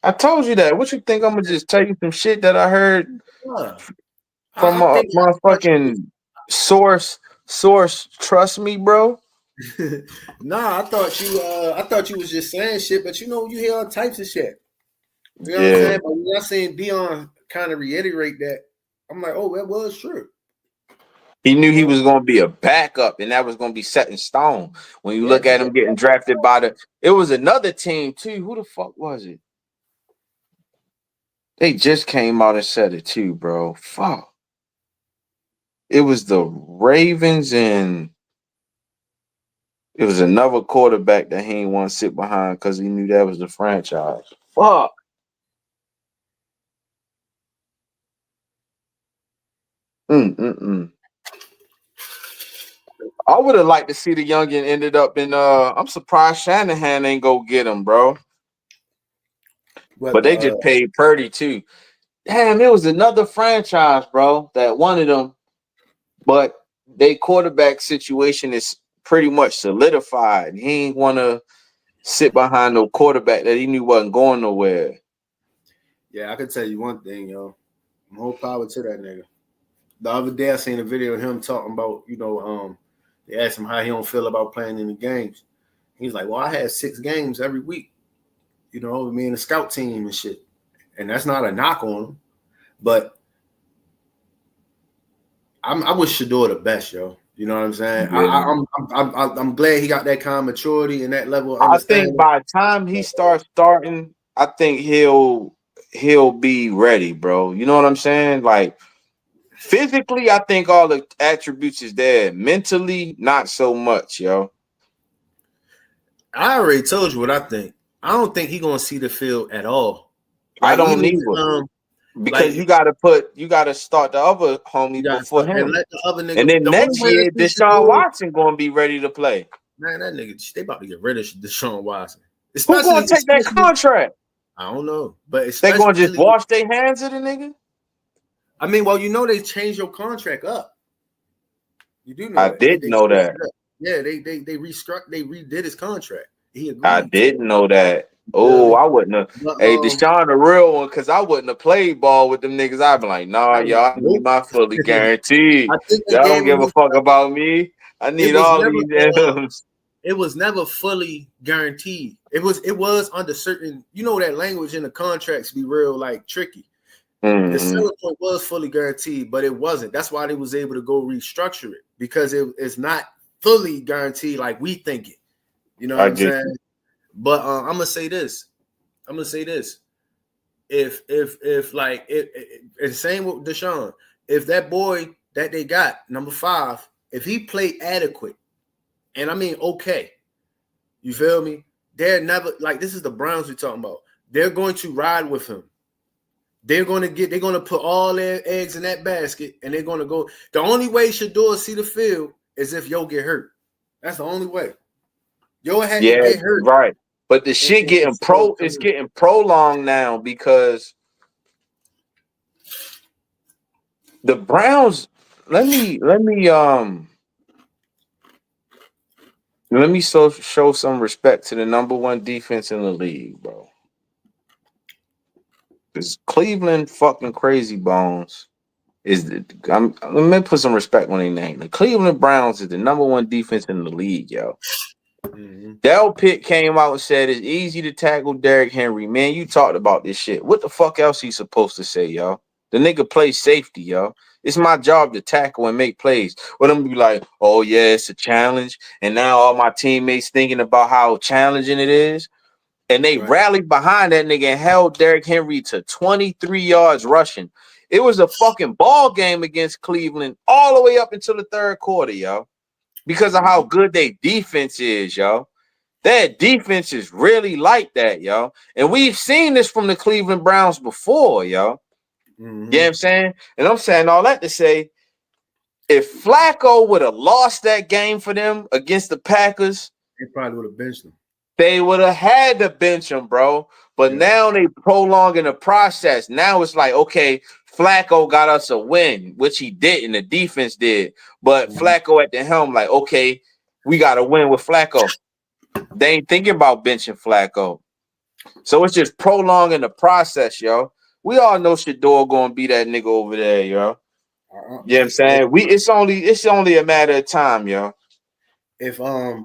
Speaker 2: I told you that. What you think? I'm gonna just tell you some shit that I heard. from a motherfucking source. Trust me, bro.
Speaker 1: Nah, I thought you was just saying shit, but you hear all types of shit. You know what I'm
Speaker 2: Yeah.
Speaker 1: saying? But when I seen Dion kind of reiterate that, I'm like, oh, that was true.
Speaker 2: He knew he was going to be a backup, and that was going to be set in stone. When you look at him getting drafted it was another team too. Who the fuck was it? They just came out and said it too, bro. Fuck. It was the Ravens, and it was another quarterback that he didn't want to sit behind because he knew that was the franchise. Fuck. I would have liked to see the youngin ended up in I'm surprised Shanahan ain't go get him, bro. But they just paid Purdy too. Damn, it was another franchise, bro, that wanted them. But their quarterback situation is pretty much solidified. He ain't want to sit behind no quarterback that he knew wasn't going nowhere.
Speaker 1: Yeah, I can tell you one thing, yo. More power to that nigga. The other day I seen a video of him talking about, they asked him how he don't feel about playing in the games. He's like, well, I had 6 games every week, me and the scout team and shit. And that's not a knock on him. But I wish Shador the best, yo. You know what I'm saying? Yeah. I'm glad he got that kind of maturity and that level of understanding.
Speaker 2: I think by the time he starts starting, I think he'll be ready, bro. You know what I'm saying? Like physically, I think all the attributes is there. Mentally, not so much, yo.
Speaker 1: I already told you what I think. I don't think he's gonna see the field at all.
Speaker 2: Like, I don't either. Because you gotta start the other homie before him.
Speaker 1: And let the other nigga,
Speaker 2: and then next year, Deshaun Watson gonna be ready to play.
Speaker 1: Man, that nigga, they about to get rid of Deshaun Watson.
Speaker 2: Who's gonna take that contract?
Speaker 1: I don't know. But
Speaker 2: they gonna just wash their hands of the nigga?
Speaker 1: I mean, well, they changed your contract up. You do know
Speaker 2: I did know that.
Speaker 1: Yeah, they redid his contract. He agreed.
Speaker 2: I didn't know that. Oh, I wouldn't have. Hey, Deshaun, the real one, because I wouldn't have played ball with them niggas. I'd be like, nah, y'all, I need my fully guaranteed. Y'all don't give a fuck about me. I need all these M's.
Speaker 1: It was never fully guaranteed. It was under certain, that language in the contracts be real like tricky. Mm-hmm. The selling point was fully guaranteed, but it wasn't. That's why they was able to go restructure it, because it's not fully guaranteed like we think it. You know what I'm saying? But I'm gonna say this. If like it's same with Deshaun, if that boy that they got, number 5, if he played adequate, and I mean okay, you feel me? They're never like, this is the Browns we're talking about. They're going to ride with him. They're going to put all their eggs in that basket, and they're going to go. The only way Shador see the field is if Yo get hurt. That's the only way. Yo had to get hurt.
Speaker 2: Right. But the shit getting getting prolonged now because the Browns. Let me show some respect to the number 1 defense in the league, bro. Because Cleveland fucking crazy bones let me put some respect on their name. The Cleveland Browns is the number 1 defense in the league, yo. Mm-hmm. Del Pitt came out and said it's easy to tackle Derrick Henry. Man, you talked about this shit. What the fuck else he supposed to say, yo? The nigga plays safety, yo. It's my job to tackle and make plays. Well, them be like, oh yeah, it's a challenge. And now all my teammates thinking about how challenging it is. And they rallied behind that nigga and held Derrick Henry to 23 yards rushing. It was a fucking ball game against Cleveland all the way up until the 3rd quarter, yo. Because of how good their defense is, yo. Their defense is really like that, yo. And we've seen this from the Cleveland Browns before, yo. Mm-hmm. You know what I'm saying? And I'm saying all that to say, if Flacco would have lost that game for them against the Packers,
Speaker 1: they probably would have benched him.
Speaker 2: They would have had to bench him, bro. But now they prolonging the process. Now it's like, okay, Flacco got us a win, which he didn't. The defense did. But Flacco at the helm, like, okay, we got to win with Flacco. They ain't thinking about benching Flacco. So it's just prolonging the process, yo. We all know Shador going to be that nigga over there, yo. You know what I'm saying? It's only a matter of time, yo.
Speaker 1: If I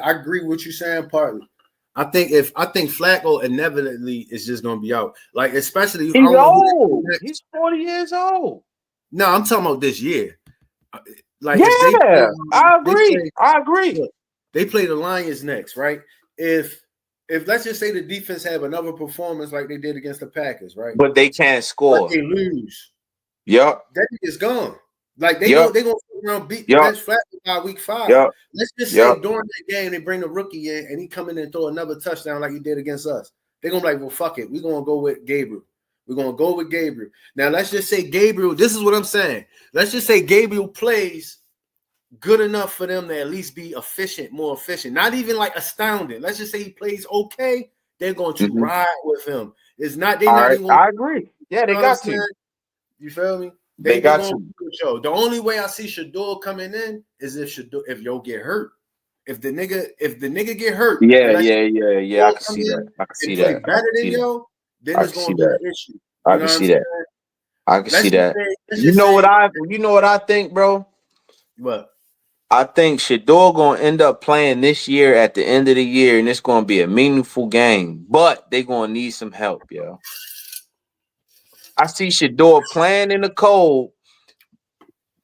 Speaker 1: agree with what you're saying partly. I think Flacco inevitably is just gonna be out. Like especially
Speaker 2: he's old. He's 40 years old.
Speaker 1: No, I'm talking about this year. Like
Speaker 2: yeah,
Speaker 1: if they play,
Speaker 2: I agree.
Speaker 1: Look, they play the Lions next, right? If let's just say the defense have another performance like they did against the Packers, right?
Speaker 2: But they can't score.
Speaker 1: But they lose.
Speaker 2: Yep.
Speaker 1: That is gone. Like they gonna around beat the bench flat by week 5. Let's just say during that game they bring the rookie in and he come in and throw another touchdown like he did against us. They're gonna be like, well, fuck it. We're gonna go with Gabriel. We're gonna go with Gabriel. Now let's just say Gabriel. This is what I'm saying. Let's just say Gabriel plays good enough for them to at least be more efficient. Not even like astounding. Let's just say he plays okay. They're going to ride with him. It's not.
Speaker 2: I agree. Yeah, they got to.
Speaker 1: You feel me?
Speaker 2: They got to.
Speaker 1: Show. The only way I see Shador coming in is if Yo get hurt. If the nigga get hurt.
Speaker 2: Yeah. I can see that. I can see that.
Speaker 1: Better than Yo, then it's going to be an issue.
Speaker 2: I can see that. I can see that. You know what I think, bro?
Speaker 1: What?
Speaker 2: I think Shador gonna end up playing this year at the end of the year, and it's gonna be a meaningful game. But they gonna need some help, yo. I see Shador playing in the cold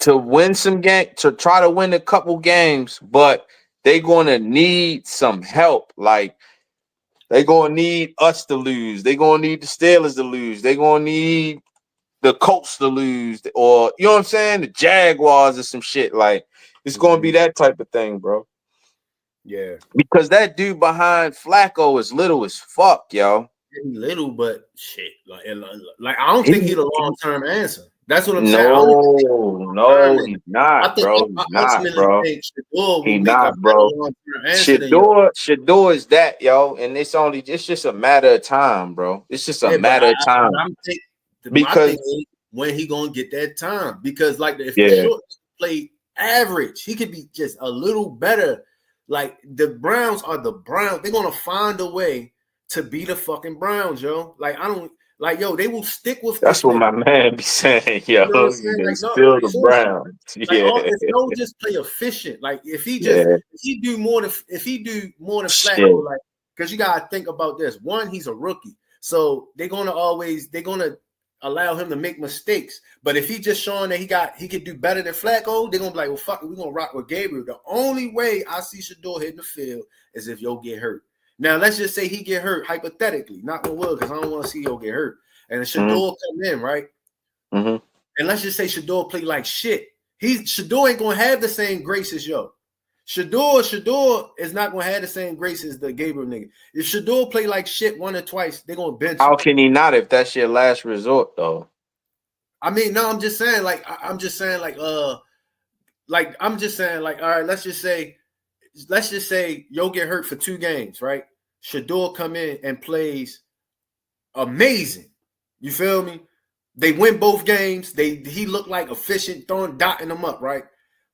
Speaker 2: to win some game, to try to win a couple games, but they gonna need some help. Like they gonna need us to lose. They gonna need the Steelers to lose. They gonna need the Colts to lose, or you know what I'm saying, the Jaguars or some shit. Like it's gonna be that type of thing, bro.
Speaker 1: Yeah,
Speaker 2: because that dude behind Flacco is little as fuck, yo.
Speaker 1: He's little, but shit, like I don't think he's a long-term answer. That's what I'm saying.
Speaker 2: No, he's not, bro. He's not, bro. He's not, bro. Shador is that, yo, and it's just a matter of time, bro. It's just a matter of time.
Speaker 1: Because when he gonna get that time? Because like if the short play average, he could be just a little better. Like the Browns are the Browns. They're gonna find a way to beat the fucking Browns, yo. Like I don't like, yo. They will stick with.
Speaker 2: That's what my man be saying, yo. You know like, still the Browns.
Speaker 1: Like, if no just play efficient. Like if he do more than Flacco, like because you gotta think about this. One, he's a rookie, so they're gonna allow him to make mistakes. But if he just showing that he could do better than Flacco, they're gonna be like, well, fuck it, we're gonna rock with Gabriel. The only way I see Shador hitting the field is if Yo get hurt. Now let's just say he get hurt hypothetically, not on will, because I don't want to see Yo get hurt. And Shador come in, right? And let's just say Shador play like shit. Shador ain't gonna have the same grace as Yo. Shador is not gonna have the same grace as the Gabriel nigga. If Shador play like shit one or twice, they're gonna bench him.
Speaker 2: How can he not if that's your last resort though?
Speaker 1: I mean, no, I'm just saying, all right, let's just say Yo get hurt for 2 games, right? Shador come in and plays amazing. You feel me? They win both games. He looked like efficient, dotting them up, right?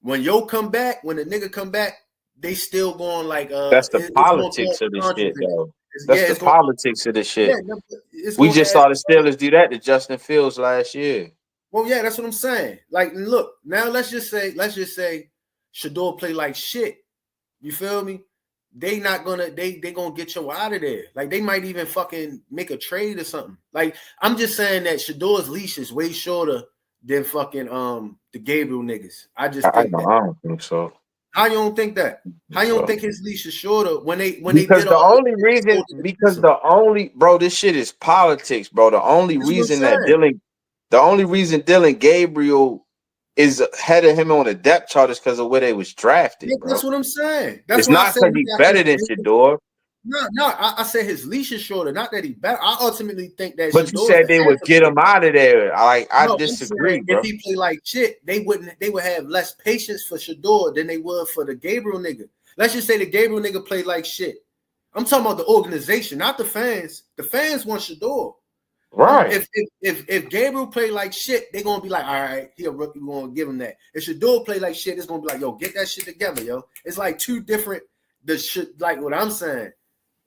Speaker 1: When Yo come back, when the nigga come back, they still going like
Speaker 2: that's the politics of this shit, though. That's the politics of this shit. Yeah, we just saw the Steelers do that to Justin Fields last year.
Speaker 1: Well, yeah, that's what I'm saying. Like, look, now let's just say Shador play like shit. You feel me? They gonna get Yo out of there. Like they might even fucking make a trade or something. Like I'm just saying that Shador's leash is way shorter than fucking the Gabriel niggas. I don't think so. How you don't think that? How you don't think his leash is shorter
Speaker 2: because this shit is politics, bro. The only reason Dylan Gabriel is ahead of him on the depth chart is because of where they was drafted. Yeah,
Speaker 1: that's what I'm saying.
Speaker 2: It's not because he's better than Shador.
Speaker 1: No, I said his leash is shorter, not that he better. I ultimately think that.
Speaker 2: But you said they would get him out of there. I disagree, bro.
Speaker 1: If he play like shit, they would have less patience for Shador than they would for the Gabriel nigga. Let's just say the Gabriel nigga played like shit. I'm talking about the organization, not the fans. The fans want Shador.
Speaker 2: Right.
Speaker 1: If Gabriel play like shit, they're gonna be like, all right, he a rookie, we're gonna give him that. If Shador play like shit, it's gonna be like, yo, get that shit together, yo. It's like two different shit, like what I'm saying.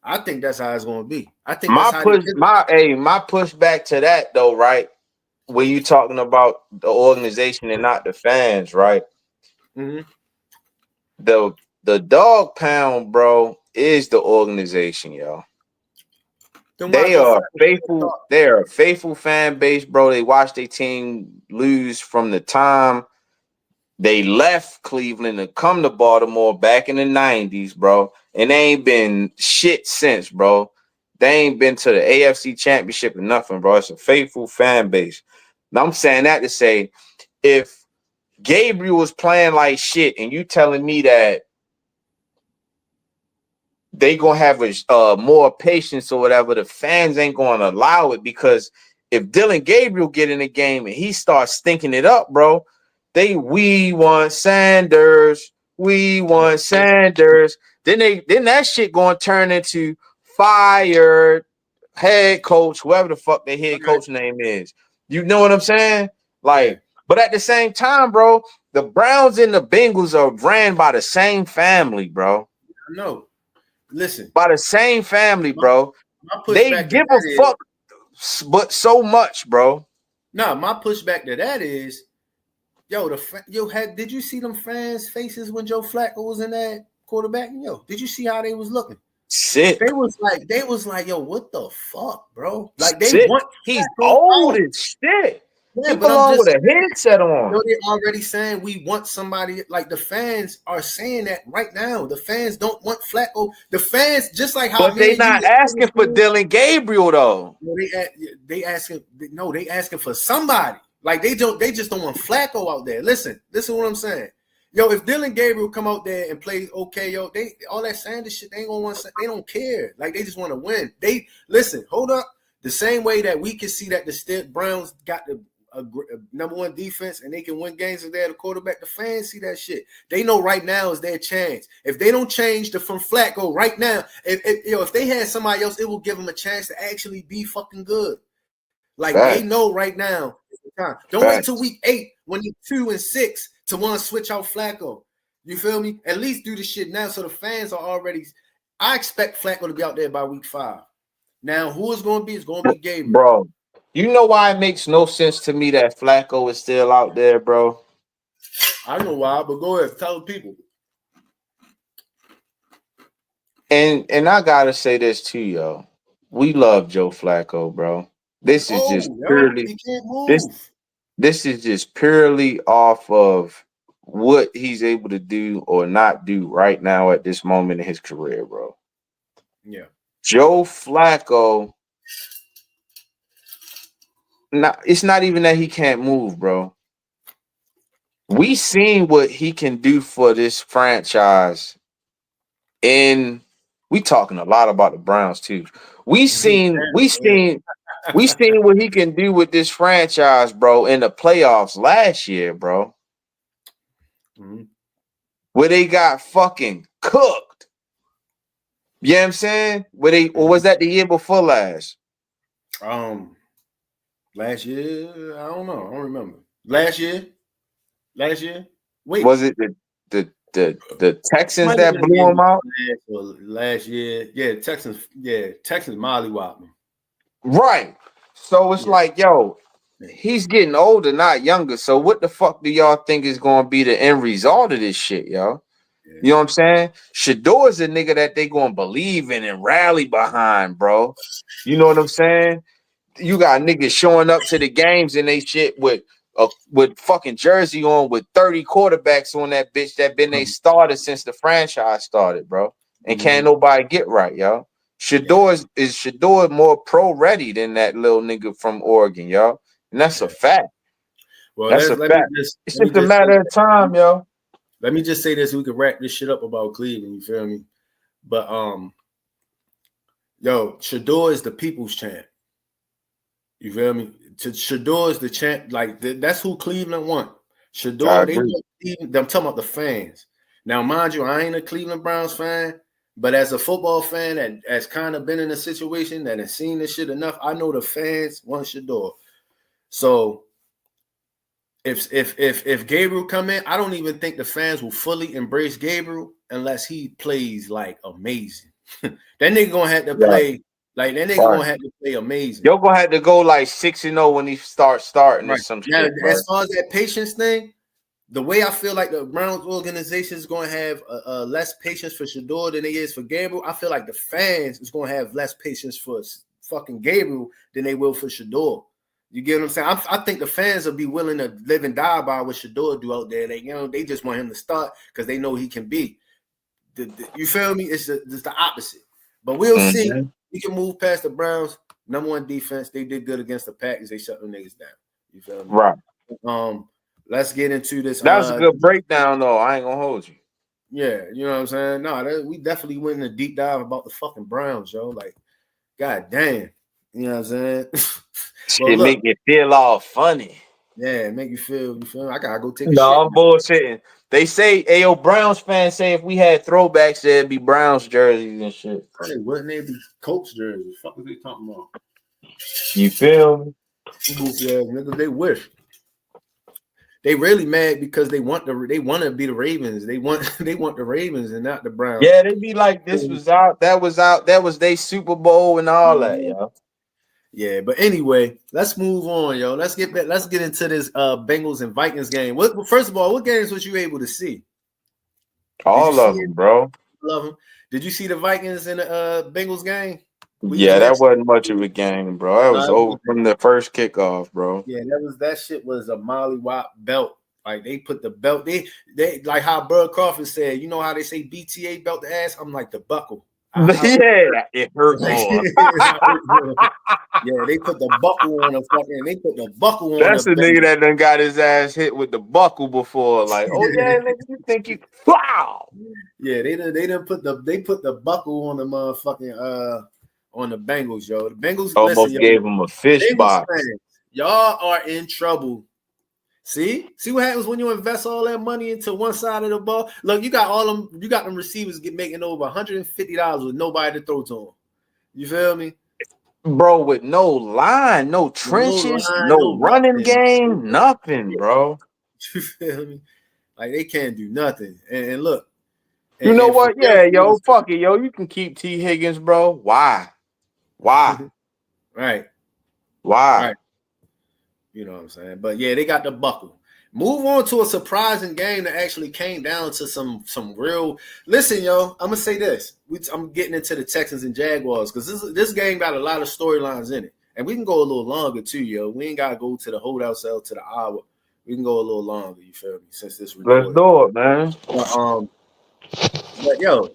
Speaker 1: I think that's how it's gonna be. I think
Speaker 2: my pushback to that though, right? when you talking about the organization and not the fans, right?
Speaker 1: Mm-hmm.
Speaker 2: The dog pound, bro, is the organization, yo.
Speaker 1: Then why
Speaker 2: They
Speaker 1: Joe
Speaker 2: are
Speaker 1: Flacco
Speaker 2: faithful. They're a faithful fan base, bro. They watch their team lose from the time they left Cleveland to come to Baltimore back in the 90s, bro. And they ain't been shit since, bro. They ain't been to the AFC Championship or nothing, bro. It's a faithful fan base. Now, I'm saying that to say, if Gabriel was playing like shit and you telling me that they gonna have a more patience or whatever, the fans ain't gonna allow it, because if Dylan Gabriel get in the game and he starts stinking it up, bro, we want Sanders, then that shit gonna turn into fired head coach, whoever the fuck their head coach name is. You know what I'm saying? Like, but at the same time, bro, the Browns and the Bengals are ran by the same family, bro.
Speaker 1: No. Listen,
Speaker 2: by the same family, bro.
Speaker 1: My
Speaker 2: They
Speaker 1: pushback to
Speaker 2: give a
Speaker 1: that
Speaker 2: fuck, but so much, bro.
Speaker 1: No, my pushback to that is, did you see them fans' faces when Joe Flacco was in that quarterback? Yo, did you see how they was looking?
Speaker 2: Sick.
Speaker 1: They was like, yo, what the fuck, bro? Like they
Speaker 2: Sick.
Speaker 1: want
Speaker 2: He's
Speaker 1: Flacco
Speaker 2: old
Speaker 1: out.
Speaker 2: as shit.
Speaker 1: Yeah,
Speaker 2: He
Speaker 1: but I'm
Speaker 2: belong
Speaker 1: just
Speaker 2: with a headset on.
Speaker 1: they're already saying we want somebody. Like the fans are saying that right now. The fans don't want Flacco. The fans, just like how
Speaker 2: But they not asking for Dylan Gabriel though.
Speaker 1: They asking. No, they asking for somebody. Like they just don't want Flacco out there. Listen to what I'm saying. Yo, if Dylan Gabriel come out there and play okay, yo, they all that Sanders shit, they ain't gonna want. They don't care. Like they just want to win. They listen. Hold up. The same way that we can see that the Browns got a number one defense and they can win games if they're the quarterback, the fans see that shit. They know right now is their chance. If they don't change from Flacco right now, if they had somebody else, it will give them a chance to actually be fucking good. Like they know right now. Don't wait till week 8 when you're 2-6 to want to switch out Flacco. You feel me? At least do the shit now so the fans are already. I expect Flacco to be out there by week 5. Now, who is going to be? It's going to be Gabriel.
Speaker 2: Bro, you know why it makes no sense to me that Flacco is still out there, bro?
Speaker 1: I know why, but go ahead. Tell the people.
Speaker 2: And I gotta say this too, yo. We love Joe Flacco, bro. This is just purely
Speaker 1: he can't move.
Speaker 2: This is just purely off of what he's able to do or not do right now at this moment in his career, bro.
Speaker 1: Yeah.
Speaker 2: Joe Flacco, it's not even that he can't move, bro. We seen what he can do for this franchise. And we talking a lot about the Browns too. We seen what he can do with this franchise, bro, in the playoffs last year, bro. Mm-hmm. Where they got fucking cooked. You know what I'm saying? Or was that the year before last?
Speaker 1: Last year, I don't know. I don't remember. Last year? Wait.
Speaker 2: Was it the Texans that blew them out?
Speaker 1: Last year. Yeah, Texans mollywopped them.
Speaker 2: Right. So it's like, yo, he's getting older, not younger. So what the fuck do y'all think is going to be the end result of this shit, yo? Yeah. You know what I'm saying? Shador is a nigga that they going to believe in and rally behind, bro. You know what I'm saying? You got niggas showing up to the games and they shit with fucking jersey on with 30 quarterbacks on that bitch that been they started since the franchise started, bro. And can't nobody get right, yo. Shador is Shador more pro ready than that little nigga from Oregon, yo. And that's a fact. Well, that's a fact. It's just a matter of time, yo.
Speaker 1: Let me just say this: we can wrap this shit up about Cleveland. You feel me? But yo, Shador is the people's champ. You feel me? Shador is the champ. Like that's who Cleveland want. Shador, I'm talking about the fans. Now, mind you, I ain't a Cleveland Browns fan, but as a football fan that has kind of been in a situation that has seen this shit enough, I know the fans want Shador. So if Gabriel come in, I don't even think the fans will fully embrace Gabriel unless he plays like amazing. That nigga gonna have to play Like that nigga gonna have to play amazing.
Speaker 2: You're gonna have to go like 6-0 when he starting or some
Speaker 1: now,
Speaker 2: shit, bro.
Speaker 1: as far as that patience thing, the way I feel like the Browns organization is going to have less patience for Shador than they is for Gabriel, I feel like the fans is going to have less patience for fucking Gabriel than they will for Shador. You get what I'm saying? I think the fans will be willing to live and die by what Shador do out there. They just want him to start because they know he can be. You feel me? It's the opposite. But we'll see. We can move past the Browns. Number one defense. They did good against the Packers. They shut them niggas down. You feel me?
Speaker 2: Right.
Speaker 1: Let's get into this.
Speaker 2: That was a good breakdown, though. I ain't gonna hold you.
Speaker 1: Yeah, you know what I'm saying? No, we definitely went in a deep dive about the fucking Browns, yo. Like, god damn. You know what I'm saying?
Speaker 2: Well, look, make you feel all funny.
Speaker 1: Yeah, make you feel. You feel me? I gotta go take a
Speaker 2: shit. No, I'm bullshitting. They say, Browns fans say if we had throwbacks, there'd be Browns jerseys and shit.
Speaker 1: Hey, wouldn't they be Colts jerseys? Fuck is they talking about?
Speaker 2: You feel me?
Speaker 1: Yeah, niggas, they wish. They really mad because they want to be the Ravens. They want the Ravens and not the Browns.
Speaker 2: Yeah, they be like, this was out, that was their Super Bowl and all that, yo.
Speaker 1: Yeah, but anyway, let's move on, yo. Let's get into this Bengals and Vikings game. First of all, what games was you able to see?
Speaker 2: All of them, bro.
Speaker 1: Love them. Did you see the Vikings and the Bengals game?
Speaker 2: Yeah, that wasn't much of a game, bro. That was over from the first kickoff, bro.
Speaker 1: Yeah, that shit was a mollywop belt. Like they put the belt, they like how Bud Crawford said, you know how they say BTA belt the ass? I'm like the buckle.
Speaker 2: Yeah, it hurt more.
Speaker 1: Yeah, they put the buckle on the fucking. They put the buckle on.
Speaker 2: That's the nigga that done got his ass hit with the buckle before. Like, oh yeah, nigga, you think you? Wow.
Speaker 1: Yeah, they didn't put the buckle on the motherfucking on the Bengals, yo. The Bengals
Speaker 2: almost gave him a fish box.
Speaker 1: Fans, y'all are in trouble. See what happens when you invest all that money into one side of the ball. Look, you got them receivers making over $150 with nobody to throw to them. You feel me?
Speaker 2: Bro, with no line, no trenches, no running game, nothing, bro.
Speaker 1: You feel me? Like they can't do nothing. And look,
Speaker 2: you know what? Yeah, yo, fuck it, yo. You can keep T. Higgins, bro. Why?
Speaker 1: Right.
Speaker 2: Why?
Speaker 1: You know what I'm saying? But yeah, they got the buckle. Move on to a surprising game that actually came down to some real. Listen, yo, I'm gonna say this. I'm getting into the Texans and Jaguars because this game got a lot of storylines in it, and we can go a little longer too, yo. We ain't gotta go to the holdout cell to the hour. We can go a little longer. You feel me? Since this recording.
Speaker 2: Let's do it, man.
Speaker 1: But yo,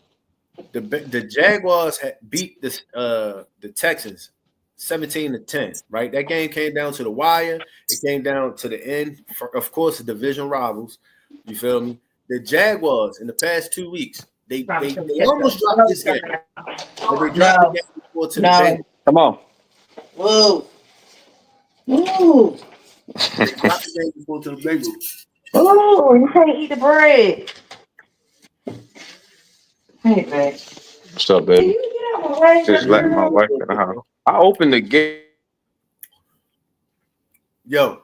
Speaker 1: the Jaguars had beat the Texans 17-10, right? That game came down to the wire. It came down to the end. Of course, the division rivals. You feel me? The Jaguars in the past 2 weeks, they almost dropped this game. But they dropped the game before to the Bengals.
Speaker 2: Come on.
Speaker 3: Whoa.
Speaker 1: They dropped the game before to the Bengals.
Speaker 3: Oh, you can't eat the bread. Hey, man.
Speaker 2: What's up, baby? Just letting my wife in the house. I opened the gate.
Speaker 1: Yo,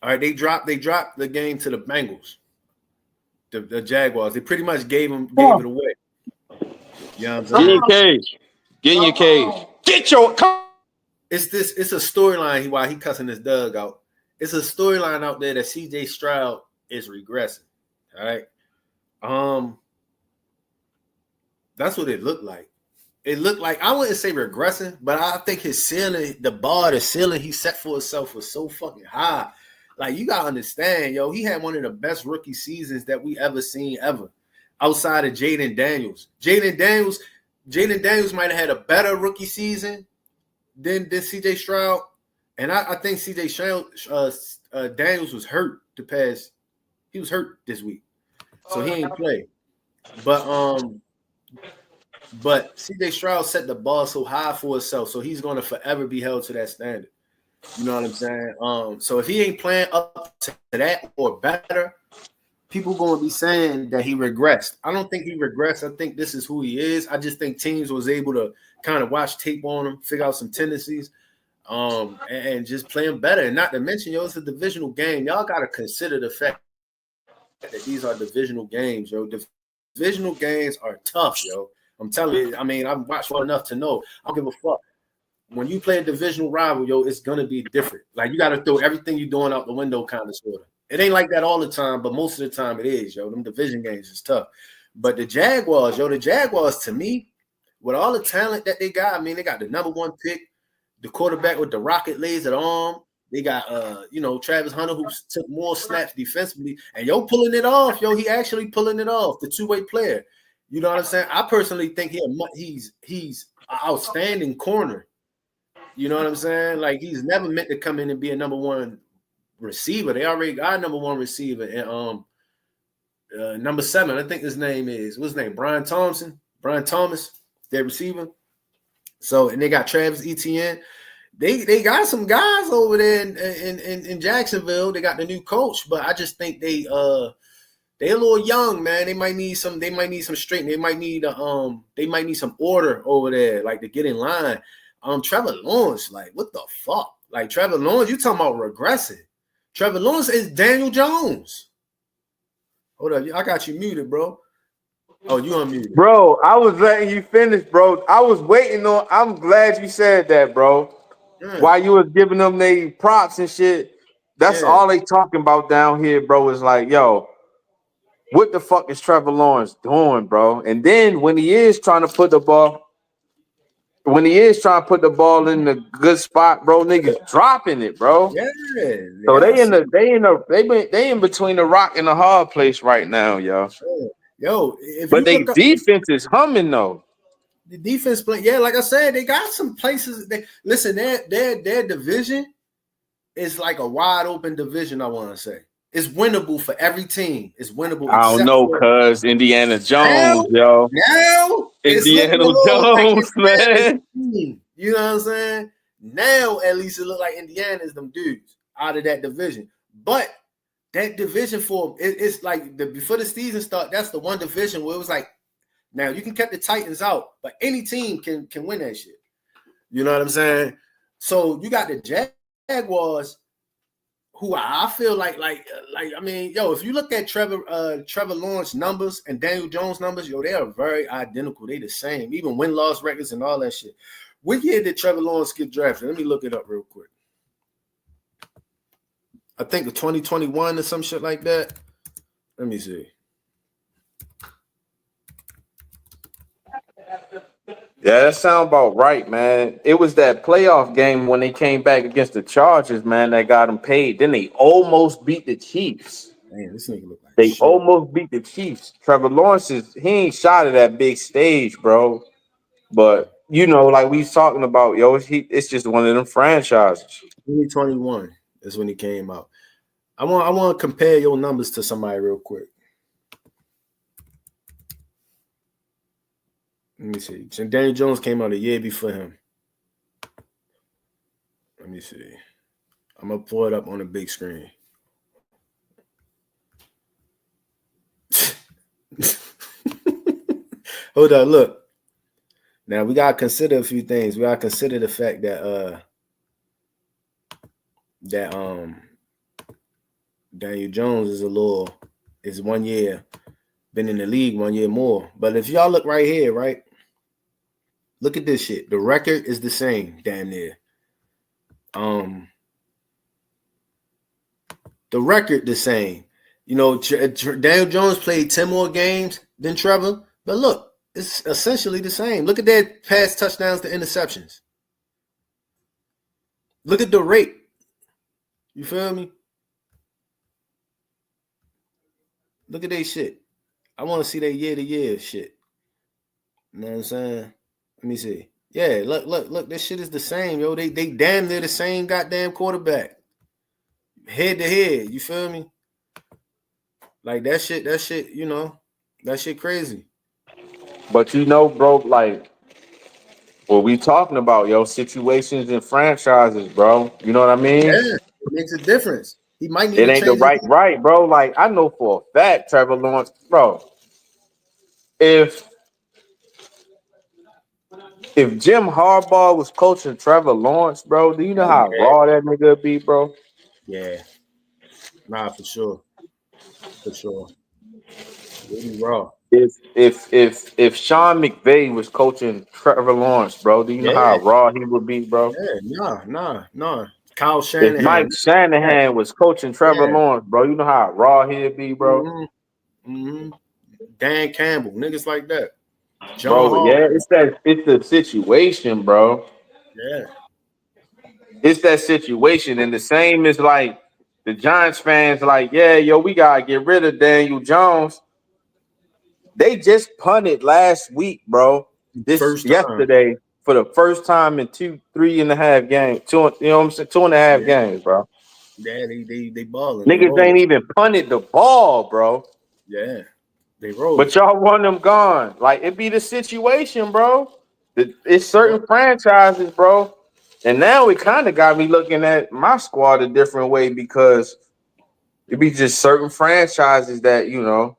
Speaker 1: all right. They dropped the game to the Bengals, the Jaguars. They pretty much gave it away. You know what I'm saying?
Speaker 2: Get in your cage. Get in your cage. Get your.
Speaker 1: It's a storyline while he cussing his dog out. It's a storyline out there that CJ Stroud is regressing. All right. That's what it looked like. It looked like, I wouldn't say regressing, but I think his ceiling, the ceiling he set for himself was so fucking high. Like, you gotta understand, yo, he had one of the best rookie seasons that we ever seen ever, outside of Jaden Daniels. Jaden Daniels might have had a better rookie season than CJ Stroud, and I think CJ Stroud, Daniels was hurt he was hurt this week, so he ain't play. But CJ Stroud set the bar so high for himself, so he's going to forever be held to that standard. You know what I'm saying? So if he ain't playing up to that or better, people going to be saying that he regressed. I don't think he regressed. I think this is who he is. I just think teams was able to kind of watch tape on him, figure out some tendencies, and just play him better. And not to mention, yo, it's a divisional game. Y'all got to consider the fact that these are divisional games, yo. Divisional games are tough, yo. I'm telling you. I mean, I've watched well enough to know. I don't give a fuck. When you play a divisional rival, yo, it's gonna be different. Like you got to throw everything you're doing out the window, kind of sort of. It ain't like that all the time, but most of the time it is, yo. Them division games is tough. But the Jaguars to me, with all the talent that they got, I mean, they got the #1 pick, the quarterback with the rocket laser arm. They got Travis Hunter, who took more snaps defensively, and pulling it off. He actually pulling it off. The two-way player. You know what I'm saying? I personally think he's an outstanding corner. You know what I'm saying? Like he's never meant to come in and be a #1 receiver. They already got a #1 receiver, and #7, I think his name is what's his name? Brian Thomas, their receiver. So and they got Travis Etienne. They got some guys over there in Jacksonville. They got the new coach, but I just think they a little young, man. They might need some strength. They might need some order over there, like to get in line. Trevor Lawrence, like what the fuck? Like Trevor Lawrence, you talking about regressing? Trevor Lawrence is Daniel Jones. Hold up, I got you muted, bro. Oh, you unmuted.
Speaker 4: Bro, I was letting you finish, bro. I was waiting on. I'm glad you said that, bro. While you was giving them they props and shit, that's all they talking about down here, bro. Is like, yo, what the fuck is Trevor Lawrence doing, bro? And then when he is trying to put the ball in the good spot, bro, niggas dropping it, bro.
Speaker 1: Yeah.
Speaker 4: So they in between the rock and the hard place right now, yo.
Speaker 1: Yo,
Speaker 4: but they defense is humming though.
Speaker 1: The defense play, like I said, they got some places. Their division is like a wide open division. I want to say it's winnable for every team. It's winnable.
Speaker 4: I don't know, cuz Indiana Jones,
Speaker 1: now
Speaker 4: Indiana Jones, man.
Speaker 1: You know what I'm saying? Now at least it look like Indiana's them dudes out of that division. But that division it's like before the season start. That's the one division where it was like. Now you can cut the Titans out, but any team can win that shit. You know what I'm saying? So you got the Jaguars, who I feel like I mean, if you look at Trevor Lawrence numbers and Daniel Jones numbers, they are very identical. They the same, even win-loss records and all that shit. What year did Trevor Lawrence get drafted? Let me look it up real quick. I think 2021 or some shit like that. Let me see.
Speaker 4: Yeah, that sounds about right, man. It was that playoff game when they came back against the Chargers, man, that got them paid. Then they almost beat the Chiefs.
Speaker 1: Man, this nigga look like
Speaker 4: they
Speaker 1: shit.
Speaker 4: Almost beat the Chiefs. Trevor Lawrence he ain't shot at that big stage, bro. But like we talking about, it's just one of them franchises.
Speaker 1: 2021 is when he came out. I want to compare your numbers to somebody real quick. Let me see. So Daniel Jones came out a year before him. Let me see. I'm going to pull it up on the big screen. Hold on, look. Now, we got to consider a few things. We got to consider the fact that Daniel Jones is 1 year, been in the league 1 year more. But if y'all look right here, right? Look at this shit. The record is the same, damn near. The record the same. Daniel Jones played 10 more games than Trevor, but look, it's essentially the same. Look at their pass touchdowns to interceptions. Look at the rate. You feel me? Look at their shit. I want to see their year-to-year shit. You know what I'm saying? Let me see. Yeah, look. This shit is the same, yo. They damn near the same goddamn quarterback. Head to head. You feel me? Like that shit, that shit crazy.
Speaker 4: But bro, like what we talking about, situations and franchises, bro. You know what I mean?
Speaker 1: Yeah, it makes a difference. He might need
Speaker 4: it ain't the right, bro. Like I know for a fact, Trevor Lawrence, bro. If Jim Harbaugh was coaching Trevor Lawrence, bro, do you know how raw that nigga would be, bro?
Speaker 1: Yeah. Nah, for sure. For sure. Really raw.
Speaker 4: If Sean McVay was coaching Trevor Lawrence, bro, do you know how
Speaker 1: Yeah,
Speaker 4: raw he would be, bro?
Speaker 1: yeah, nah. Kyle
Speaker 4: If Mike
Speaker 1: Shanahan.
Speaker 4: Shanahan was coaching Trevor
Speaker 1: Yeah.
Speaker 4: Lawrence, bro, you know how raw he'd be, bro.
Speaker 1: Mm-hmm. Dan Campbell, niggas like that. John
Speaker 4: Bro, yeah,
Speaker 1: Harbaugh.
Speaker 4: it's the situation, bro.
Speaker 1: Yeah.
Speaker 4: It's that situation, and the same is like the Giants fans, like, yeah, yo, we gotta get rid of Daniel Jones. They just punted last week, bro. This
Speaker 1: First time.
Speaker 4: yesterday for the first time in 3.5 games. You know what I'm saying? 2.5
Speaker 1: Yeah.
Speaker 4: games, bro.
Speaker 1: Yeah, they balling. They
Speaker 4: Niggas
Speaker 1: rolling.
Speaker 4: ain't even punted the ball, bro.
Speaker 1: Yeah. They rolling.
Speaker 4: But y'all want them gone. Like, it be the situation, bro. It's certain
Speaker 1: Yep.
Speaker 4: franchises, bro. And now it kind of got me looking at my squad a different way because it be just certain franchises that, you know,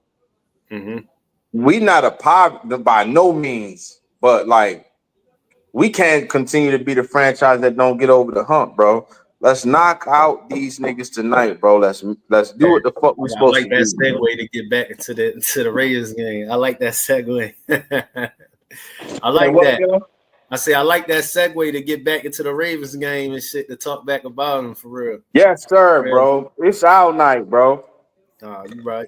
Speaker 1: Mm-hmm.
Speaker 4: we not a poverty by no means, but like we can't continue to be the franchise that don't get over the hump, bro. Let's knock out these niggas tonight, bro. Let's do what the fuck we
Speaker 1: I
Speaker 4: supposed
Speaker 1: like
Speaker 4: to
Speaker 1: that
Speaker 4: do, bro.
Speaker 1: segue to get back to the Raiders game. I like that segue. I
Speaker 4: And
Speaker 1: like
Speaker 4: what,
Speaker 1: that.
Speaker 4: yo?
Speaker 1: I say I like that segue to get back into the Ravens game and shit to talk back about them for real.
Speaker 4: Yes, sir, bro. It's our night, bro.
Speaker 1: Nah, you right.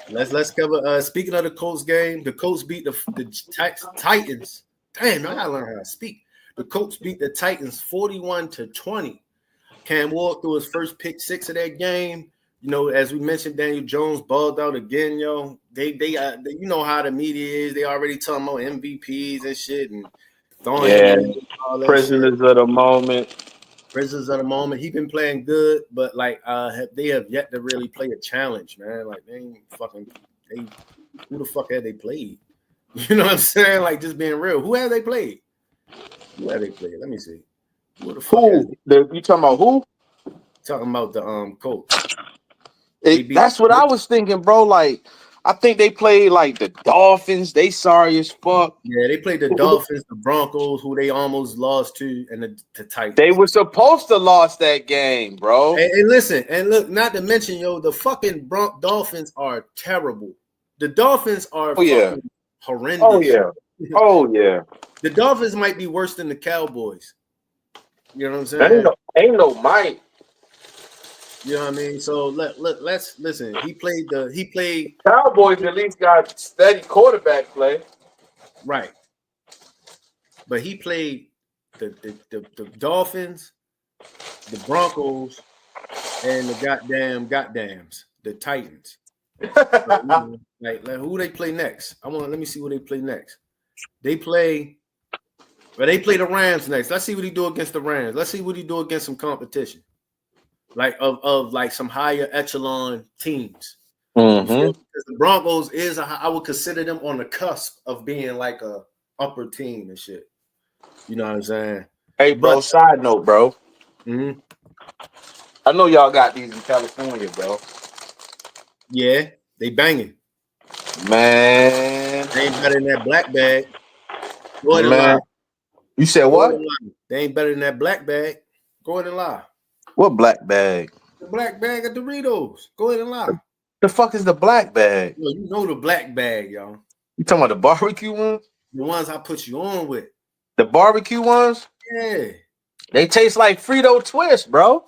Speaker 1: Let's cover. Speaking of the Colts game, the Colts beat the Titans. Damn, I gotta learn how to speak. The Colts beat the Titans 41-20. Cam Ward threw his first pick six of that game. You know, as we mentioned, Daniel Jones balled out again. Yo, they you know how the media is. They already talking about MVPs and shit and throwing him
Speaker 4: Yeah,
Speaker 1: in all that shit.
Speaker 4: prisoners of the moment.
Speaker 1: Prisoners of the moment. He been playing good, but like they have yet to really play a challenge, man. Like they ain't fucking who the fuck have they played? You know what I'm saying? Like just being real. Who have they played? Who have they played? Let me see. Who the fuck has they
Speaker 4: You talking about who?
Speaker 1: talking about the Colts?
Speaker 4: That's what I was thinking, bro. Like, I think they played like the Dolphins. They sorry as fuck.
Speaker 1: Yeah, they played the Dolphins, the Broncos, who they almost lost to, and the Titans.
Speaker 4: They were supposed to lost that game, bro.
Speaker 1: And listen, and look, not to mention, yo, the fucking Dolphins are terrible. The Dolphins are fucking horrendous.
Speaker 4: Oh yeah. Oh yeah.
Speaker 1: The Dolphins might be worse than the Cowboys. You know what I'm saying?
Speaker 4: Ain't no Mike.
Speaker 1: You know what I mean? So let's listen. He played
Speaker 4: Cowboys at least got steady quarterback play.
Speaker 1: Right. But he played the Dolphins, the Broncos, and the goddams, the Titans. like who they play next? Let me see who they play next. They play the Rams next. Let's see what he do against the Rams. Let's see what he do against some competition. Like of like some higher echelon teams.
Speaker 4: Mm-hmm.
Speaker 1: The Broncos I would consider them on the cusp of being like a upper team and shit. You know what I'm saying?
Speaker 4: Hey, bro. Side note, bro.
Speaker 1: Mm-hmm.
Speaker 4: I know y'all got these in California, bro.
Speaker 1: Yeah, they banging.
Speaker 4: Man,
Speaker 1: They ain't better than that black bag. Go ahead and
Speaker 4: man.
Speaker 1: lie.
Speaker 4: You said what?
Speaker 1: They ain't better than that black bag. Go ahead and lie.
Speaker 4: What black bag?
Speaker 1: The black bag of Doritos. Go ahead and lie.
Speaker 4: The fuck is the black bag?
Speaker 1: Yo, you know the black bag, y'all.
Speaker 4: You talking about the barbecue ones?
Speaker 1: The ones I put you on with.
Speaker 4: The barbecue ones?
Speaker 1: Yeah.
Speaker 4: They taste like Frito Twist, bro.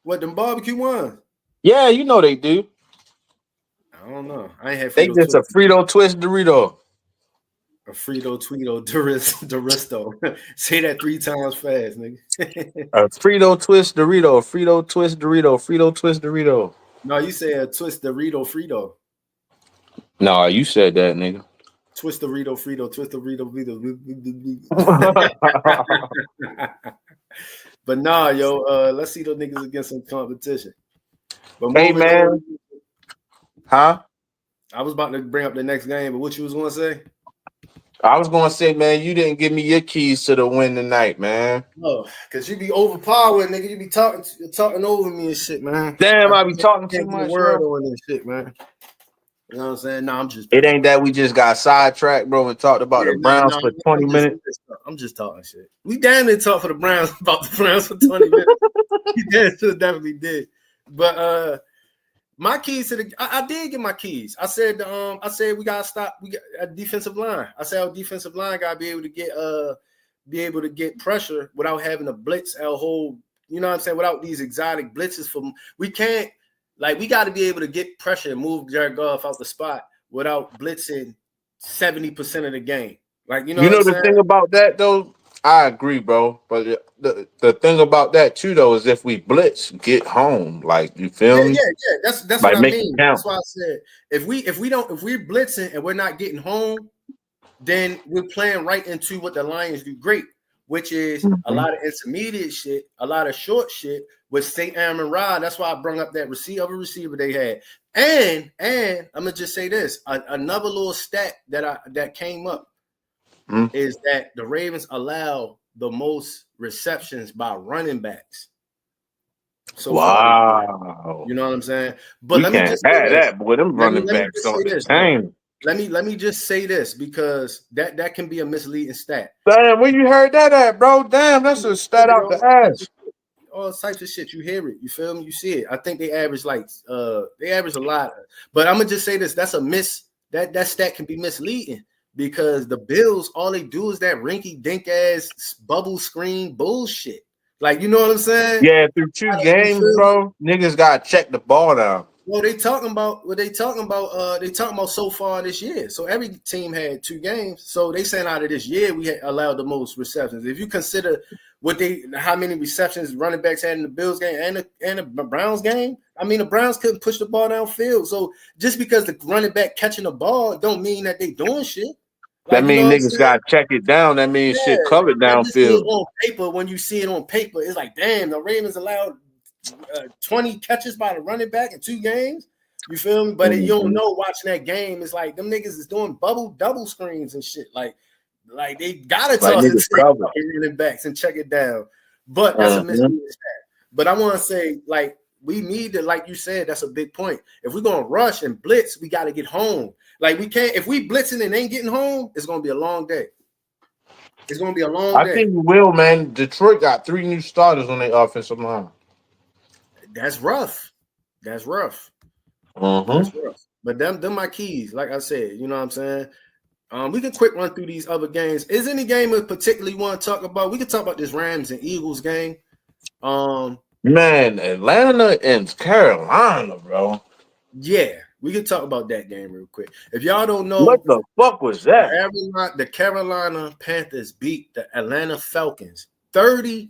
Speaker 1: What, them barbecue ones?
Speaker 4: Yeah, you know they do.
Speaker 1: I don't know. I ain't had Frito
Speaker 4: They just
Speaker 1: Twist.
Speaker 4: a Frito Twist Dorito.
Speaker 1: A Frito Tweeto Doristo. Say that 3 times fast, nigga.
Speaker 4: A Frito Twist Dorito. A Frito Twist Dorito. Frito Twist Dorito.
Speaker 1: No, you say a Twist Dorito Frito.
Speaker 4: No, you said that, nigga.
Speaker 1: Twist Dorito Frito. Twist Dorito Frito. But nah, yo, let's see those niggas against some competition. But
Speaker 4: hey, man.
Speaker 1: On,
Speaker 4: huh?
Speaker 1: I was about to bring up the next game, but what you was going to say?
Speaker 4: I was going to say, man, you didn't give me your keys to the win tonight, man.
Speaker 1: Oh, because you be overpowering, nigga. You be talking over me and shit, man.
Speaker 4: Damn, I be talking too much,
Speaker 1: word
Speaker 4: bro.
Speaker 1: on this shit, man. You know what I'm saying? No, I'm just.
Speaker 4: It ain't that we just got sidetracked, bro, and talked about the Browns for 20 minutes.
Speaker 1: I'm just talking shit. We damn near talk for the Browns about the Browns for 20 minutes. We definitely did. But My keys to the I did get my keys. I said we gotta stop. We got a defensive line. I said our defensive line gotta be able to get pressure without having to blitz our whole. You know what I'm saying? Without these exotic blitzes we can't we got to be able to get pressure and move Jared Goff out the spot without blitzing 70% of the game. Like you know what I'm
Speaker 4: the
Speaker 1: saying?
Speaker 4: thing about that though. I agree, bro. But the thing about that too, though, is if we blitz, get home. Like you feel me?
Speaker 1: Yeah. That's
Speaker 4: Like
Speaker 1: what I
Speaker 4: make
Speaker 1: mean.
Speaker 4: it count.
Speaker 1: That's why I said if we're blitzing and we're not getting home, then we're playing right into what the Lions do great, which is a lot of intermediate shit, a lot of short shit with St. Aaron Rod. That's why I brought up that receiver they had. And I'm gonna just say this: another little stat that came up is that the Ravens allow the most receptions by running backs. So
Speaker 4: wow,
Speaker 1: you know what I'm saying? But
Speaker 4: let me just say that, boy. Them running backs so insane.
Speaker 1: Let me just say this because that can be a misleading stat.
Speaker 4: Damn, where you heard that at, bro? Damn, that's a stat out the ass.
Speaker 1: All types of shit. You hear it, you feel me? You see it. I think they average a lot. But I'm gonna just say this: that's a that stat can be misleading because the Bills, all they do is that rinky dink ass bubble screen bullshit. Like, you know what I'm saying?
Speaker 4: Yeah, through 2 games, bro, niggas gotta check the ball down.
Speaker 1: Well, they talking about so far this year. So every team had 2 games. So they saying out of this year we had allowed the most receptions. If you consider how many receptions running backs had in the Bills game and the Browns game, I mean the Browns couldn't push the ball downfield. So just because the running back catching the ball don't mean that they doing shit.
Speaker 4: That means niggas gotta check it down. That means shit covered downfield.
Speaker 1: On paper, when you see it on paper, it's like, damn, the Ravens allowed 20 catches by the running back in 2 games. You feel me? But you don't know watching that game. It's like them niggas is doing double screens and shit. Like they gotta toss it to running backs and check it down. But that's a misleading stat. But I want to say, like, we need to, like you said, that's a big point. If we're gonna rush and blitz, we got to get home. Like we can't. If we blitzing and ain't getting home, it's gonna be a long day. It's gonna be a long day.
Speaker 4: I think we will, man. Detroit got 3 new starters on their offensive line.
Speaker 1: That's rough. That's rough.
Speaker 4: That's
Speaker 1: rough. But them my keys. Like I said, you know what I'm saying. We can quick run through these other games. Is any game we particularly want to talk about? We can talk about this Rams and Eagles game.
Speaker 4: Man, Atlanta and Carolina, bro.
Speaker 1: Yeah, we can talk about that game real quick. If y'all don't know,
Speaker 4: what the fuck was that?
Speaker 1: The Carolina Panthers beat the Atlanta Falcons 30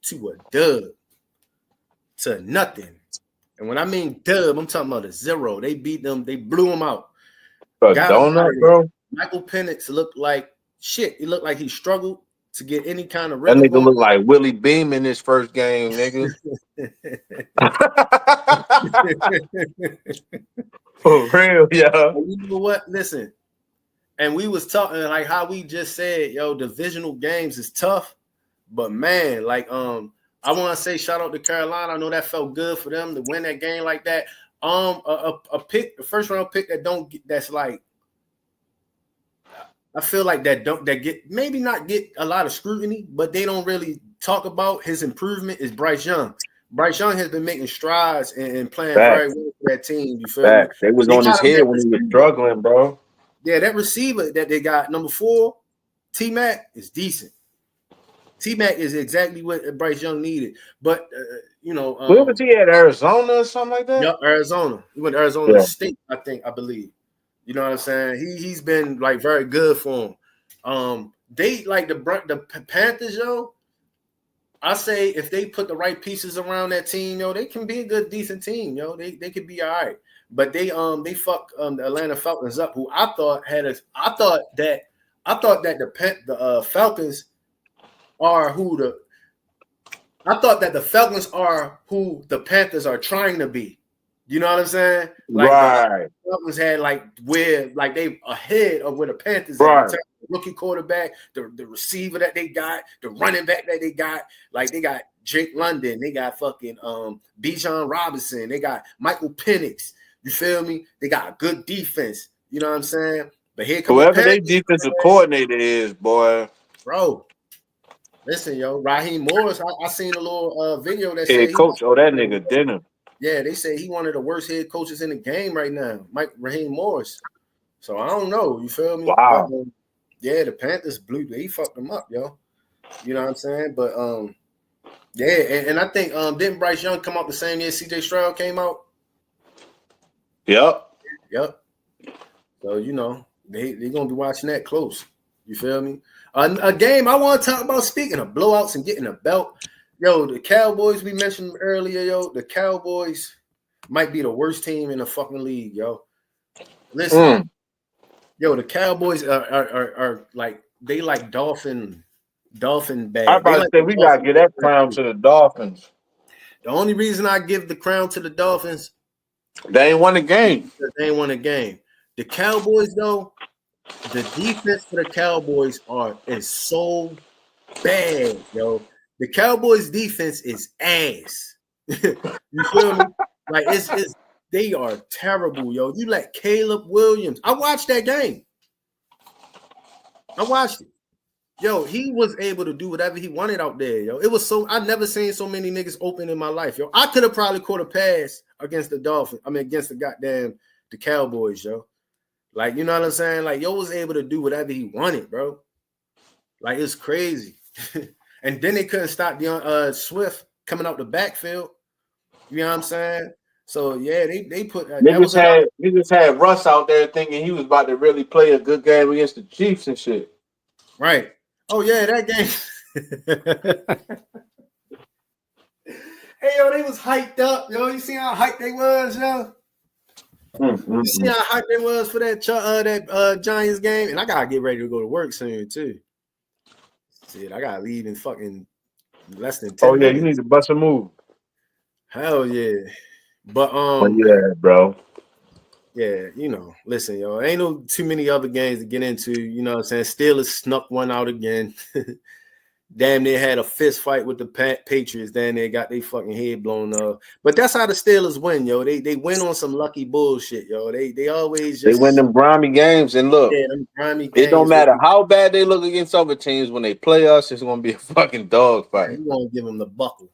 Speaker 1: to a dub to nothing. And when I mean dub, I'm talking about a 0. They beat them. They blew them out.
Speaker 4: A donut, bro.
Speaker 1: Michael Penix looked like shit. He looked like he struggled to get any kind of rhythm.
Speaker 4: That nigga looked like Willie Beam in his first game, nigga. For real, yeah.
Speaker 1: You know what? Listen, and we was talking like how we just said, divisional games is tough, but man, like I want to say shout out to Carolina. I know that felt good for them to win that game like that. A first round pick that's like, I feel like that get maybe not get a lot of scrutiny, but they don't really talk about his improvement is Bryce Young. Bryce Young has been making strides and playing very well for that team. You feel me?
Speaker 4: They was on his head when he was struggling, bro.
Speaker 1: Yeah, that receiver that they got, number 4, T-Mac, is decent. T-Mac is exactly what Bryce Young needed. But,
Speaker 4: where was he at, Arizona or something like that?
Speaker 1: Yep, Arizona. He went to Arizona State, I believe. You know what I'm saying? He's been, like, very good for him. They, like, the Panthers, I say if they put the right pieces around that team, they can be a good, decent team, They could be all right. But they fuck the Atlanta Falcons up, who I thought that the Falcons are who the Panthers are trying to be. You know what I'm saying? Like,
Speaker 4: right.
Speaker 1: The Falcons had they ahead of where the Panthers
Speaker 4: right.
Speaker 1: are. Rookie quarterback, the receiver that they got, the running back that they got. Like, they got Jake London, they got fucking Bijan Robinson, they got Michael Penix. You feel me? They got a good defense. You know what I'm saying? But here comes
Speaker 4: whoever their defensive coordinator is, boy.
Speaker 1: Bro, listen, Raheem Morris. I seen a little video that
Speaker 4: said
Speaker 1: said
Speaker 4: coach, that nigga dinner.
Speaker 1: Yeah, they say he one of the worst head coaches in the game right now, Raheem Morris. So I don't know. You feel me?
Speaker 2: Wow.
Speaker 1: But, yeah, the Panthers he fucked them up, yo. You know what I'm saying? But yeah, and I think didn't Bryce Young come out the same year CJ Stroud came out?
Speaker 2: Yep.
Speaker 1: So you know they're gonna be watching that close. You feel me? A game I want to talk about. Speaking of blowouts and getting a belt, yo, the Cowboys we mentioned earlier, yo, the Cowboys might be the worst team in the fucking league, yo. Listen, yo, the Cowboys are like they like Dolphin bad.
Speaker 2: I about to say we gotta get that crown to the Dolphins.
Speaker 1: The only reason I give the crown to the Dolphins,
Speaker 2: they ain't won a game.
Speaker 1: They ain't won a game. The Cowboys, though, the defense for the Cowboys is so bad, yo. The Cowboys' defense is ass. You feel me? Like they are terrible, yo. You let Caleb Williams. I watched that game. I watched it. Yo, he was able to do whatever he wanted out there, yo. It was so I never seen so many niggas open in my life, yo. I could have probably caught a pass against the Dolphins. I mean, against the Cowboys, yo. Like, you know what I'm saying? Like, yo was able to do whatever he wanted, bro. Like, it's crazy. And then they couldn't stop Swift coming out the backfield. You know what I'm saying? So yeah, they put
Speaker 2: we just had Russ out there thinking he was about to really play a good game against the Chiefs and shit.
Speaker 1: Right. Oh yeah, that game. Hey yo, they was hyped up, yo. You see how hyped they was, yo? You see how hyped they was for that Giants game? And I gotta get ready to go to work soon too. Shit, I gotta leave in fucking less than 10 minutes.
Speaker 2: You need to bust a move.
Speaker 1: Hell yeah. But
Speaker 2: yeah, bro.
Speaker 1: Yeah, you know, listen, yo, ain't no too many other games to get into. You know what I'm saying? Steelers snuck one out again. Damn, they had a fist fight with the Patriots. Damn, they got their fucking head blown up. But that's how the Steelers win, yo. They win on some lucky bullshit, yo. They always just
Speaker 2: win them grimy games. And look,
Speaker 1: them grimy games.
Speaker 2: It don't matter how bad they look against other teams. When they play us, it's gonna be a fucking dog fight.
Speaker 1: You gonna give them the buckle.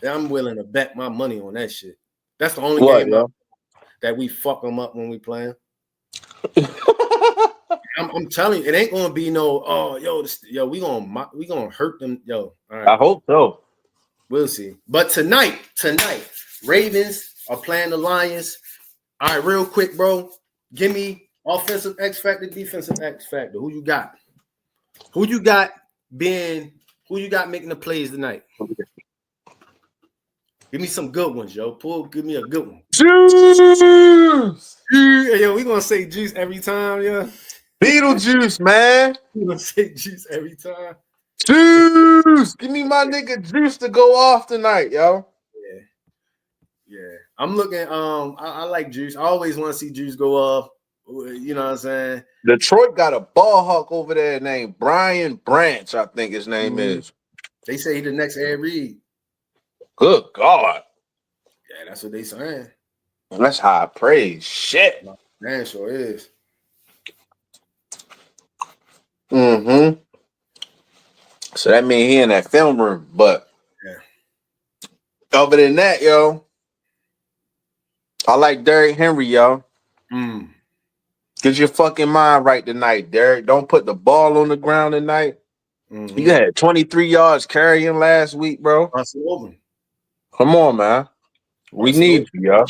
Speaker 1: I'm willing to bet my money on that shit. That's the only game that we fuck them up when we playing. I'm telling you, it ain't gonna be no. We gonna hurt them, yo. All right.
Speaker 2: I hope so.
Speaker 1: We'll see. But tonight, Ravens are playing the Lions. All right, real quick, bro. Give me offensive X factor, defensive X factor. Who you got? Who you got making the plays tonight? Give me some good ones, yo. Give me a good one.
Speaker 2: Juice!
Speaker 1: Yo, we gonna say juice every time, yo.
Speaker 2: Beetlejuice, man.
Speaker 1: We gonna say juice every time.
Speaker 2: Juice! Give me my nigga Juice to go off tonight, yo.
Speaker 1: Yeah. I'm looking. I like Juice. I always want to see Juice go off. You know what I'm saying?
Speaker 2: Detroit got a ball hawk over there named Brian Branch, I think his name is.
Speaker 1: They say he the next Ed Reed.
Speaker 2: Good God.
Speaker 1: Yeah, that's what they saying.
Speaker 2: That's high praise. Shit.
Speaker 1: Man, sure is.
Speaker 2: Mm-hmm. So that means he in that film room, but other than that, yo, I like Derrick Henry, yo. Get your fucking mind right tonight, Derrick. Don't put the ball on the ground tonight. You had 23 yards carrying last week, bro. Come on, man. We need you, yo.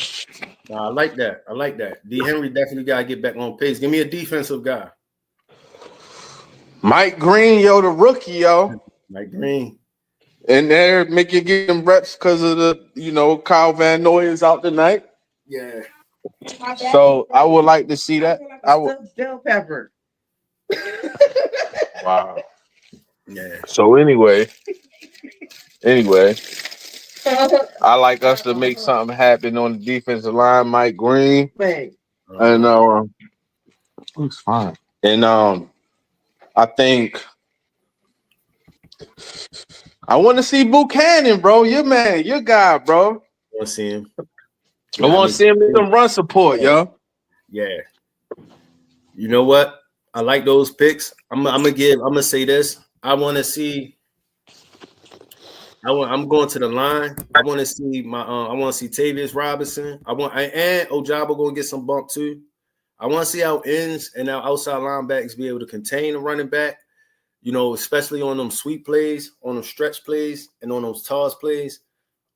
Speaker 1: I like that. D. Henry definitely got to get back on pace. Give me a defensive guy.
Speaker 4: Mike Green, yo, the rookie, yo.
Speaker 1: Mike Green.
Speaker 4: And there, make you get them reps because of the, Kyle Van Noy is out tonight.
Speaker 1: Yeah.
Speaker 4: So I would like to see that. I would.
Speaker 3: Bell pepper.
Speaker 4: Wow.
Speaker 1: Yeah.
Speaker 4: So anyway, I like us to make something happen on the defensive line, Mike Green. And it's fine. And I think I want to see Buchanan, bro. Your man, your guy, bro.
Speaker 1: I want to see him.
Speaker 4: I want to see him with some run support, yo.
Speaker 1: Yeah. You know what? I like those picks. I'm gonna say this. I want to see I'm going to the line. I want to see I want to see Tavius Robinson. And Ojabo going to get some bump too. I want to see how ends and our outside linebackers be able to contain the running back. You know, especially on them sweep plays, on them stretch plays, and on those toss plays.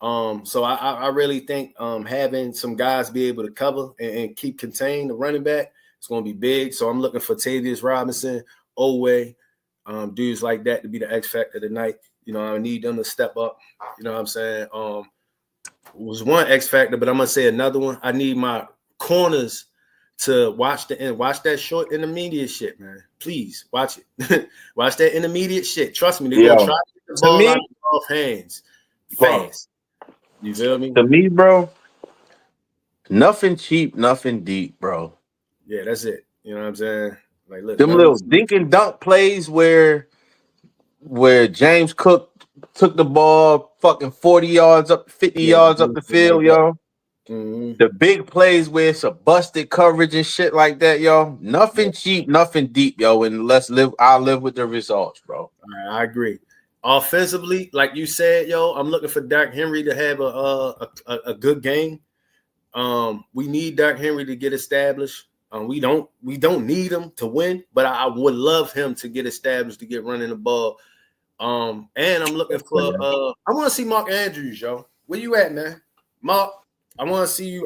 Speaker 1: So I really think having some guys be able to cover and keep contain the running back is going to be big. So I'm looking for Tavius Robinson, Owe, dudes like that to be the X factor tonight. You know, I need them to step up. You know what I'm saying? It was one X factor, but I'm gonna say another one. I need my corners to watch that short intermediate shit, man. Please watch it. Watch that intermediate shit. Trust me, they're gonna try to get the ball out of hands fast. You feel me?
Speaker 4: To me, bro, nothing cheap, nothing deep, bro.
Speaker 1: Yeah, that's it. You know what I'm saying? Like, look,
Speaker 4: them little dink and dunk plays where James Cook took the ball fucking 40 yards up, 50 yards up the field, yo. Mm-hmm. The big plays where it's a busted coverage and shit like that, yo. Nothing cheap, nothing deep, yo. And I'll live with the results, bro.
Speaker 1: I agree. Offensively, like you said, yo, I'm looking for Derrick Henry to have a good game. We need Derrick Henry to get established. We don't need him to win, but I would love him to get established, to get running the ball. And I'm looking for I want to see Mark Andrews, yo. Where you at, man? Mark, I want to see you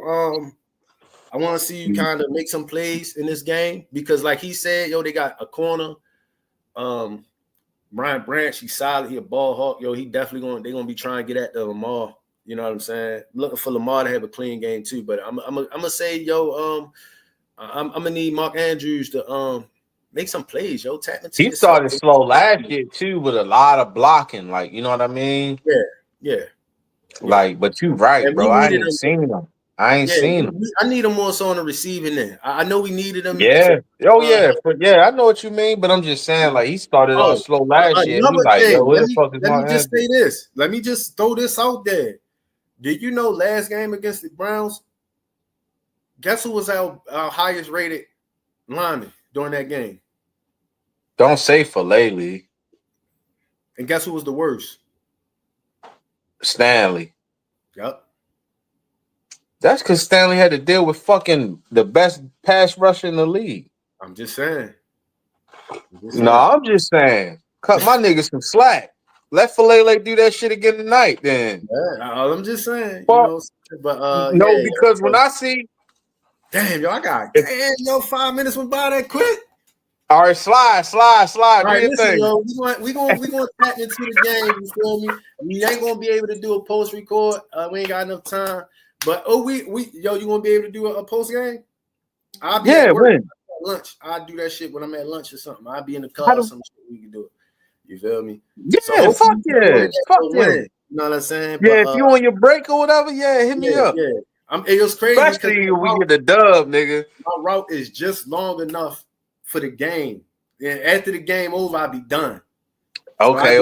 Speaker 1: kind of make some plays in this game, because like he said, yo, they got a corner. Brian Branch, he's solid, he a ball hawk, yo. He definitely they're gonna be trying to get at the Lamar. You know what I'm saying? I'm looking for Lamar to have a clean game too, but I'm gonna say, yo, I'm gonna need Mark Andrews to make some plays, yo. Tap into
Speaker 4: he started slow last year too, with a lot of blocking, like, you know what I mean?
Speaker 1: Yeah.
Speaker 4: Like, but you right, bro. I ain't seen him. I
Speaker 1: need him more so on the receiving end. I know we needed him.
Speaker 4: Yeah. I know what you mean, but I'm just saying, like, he started off slow last year. He's like, yo, where the fuck is my
Speaker 1: Let me just say this. Let me just throw this out there. Did you know last game against the Browns, guess who was our highest rated lineman during that game?
Speaker 4: Don't say Falele.
Speaker 1: And guess who was the worst?
Speaker 4: Stanley.
Speaker 1: Yep.
Speaker 4: That's because Stanley had to deal with fucking the best pass rusher in the league.
Speaker 1: I'm just saying.
Speaker 4: I'm just saying. Cut my niggas some slack. Let Falele do that shit again tonight, then.
Speaker 1: Yeah, I'm just saying.
Speaker 4: Well, because when I see,
Speaker 1: damn, yo, 5 minutes went by that quick.
Speaker 4: All right, slide.
Speaker 1: All right, listen, yo, we gonna tap into the game. You feel me? We ain't gonna be able to do a post record. We ain't got enough time. But you gonna be able to do a post game? I'll be at work at lunch. I'll do that shit when I'm at lunch or something. I'll be in the car or some shit. We can do it. You feel me?
Speaker 4: Yeah, fuck yeah.
Speaker 1: You know what I'm saying?
Speaker 4: Yeah, if you on your break or whatever, hit me up.
Speaker 1: Yeah, it was crazy.
Speaker 4: Especially when we get the dub, nigga.
Speaker 1: My route is just long enough for the game. And after the game over, I'll be done.
Speaker 4: Okay.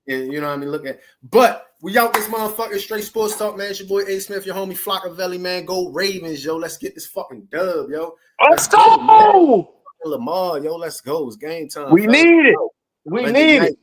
Speaker 1: And, you know what I mean? Look at, but we out this motherfucking straight sports talk, man. It's your boy A. Smith, your homie Flockavelli, man. Go Ravens, yo. Let's get this fucking dub, yo.
Speaker 4: Let's go.
Speaker 1: Lamar, yo. Let's go. It's game time.
Speaker 4: We need it. We need it.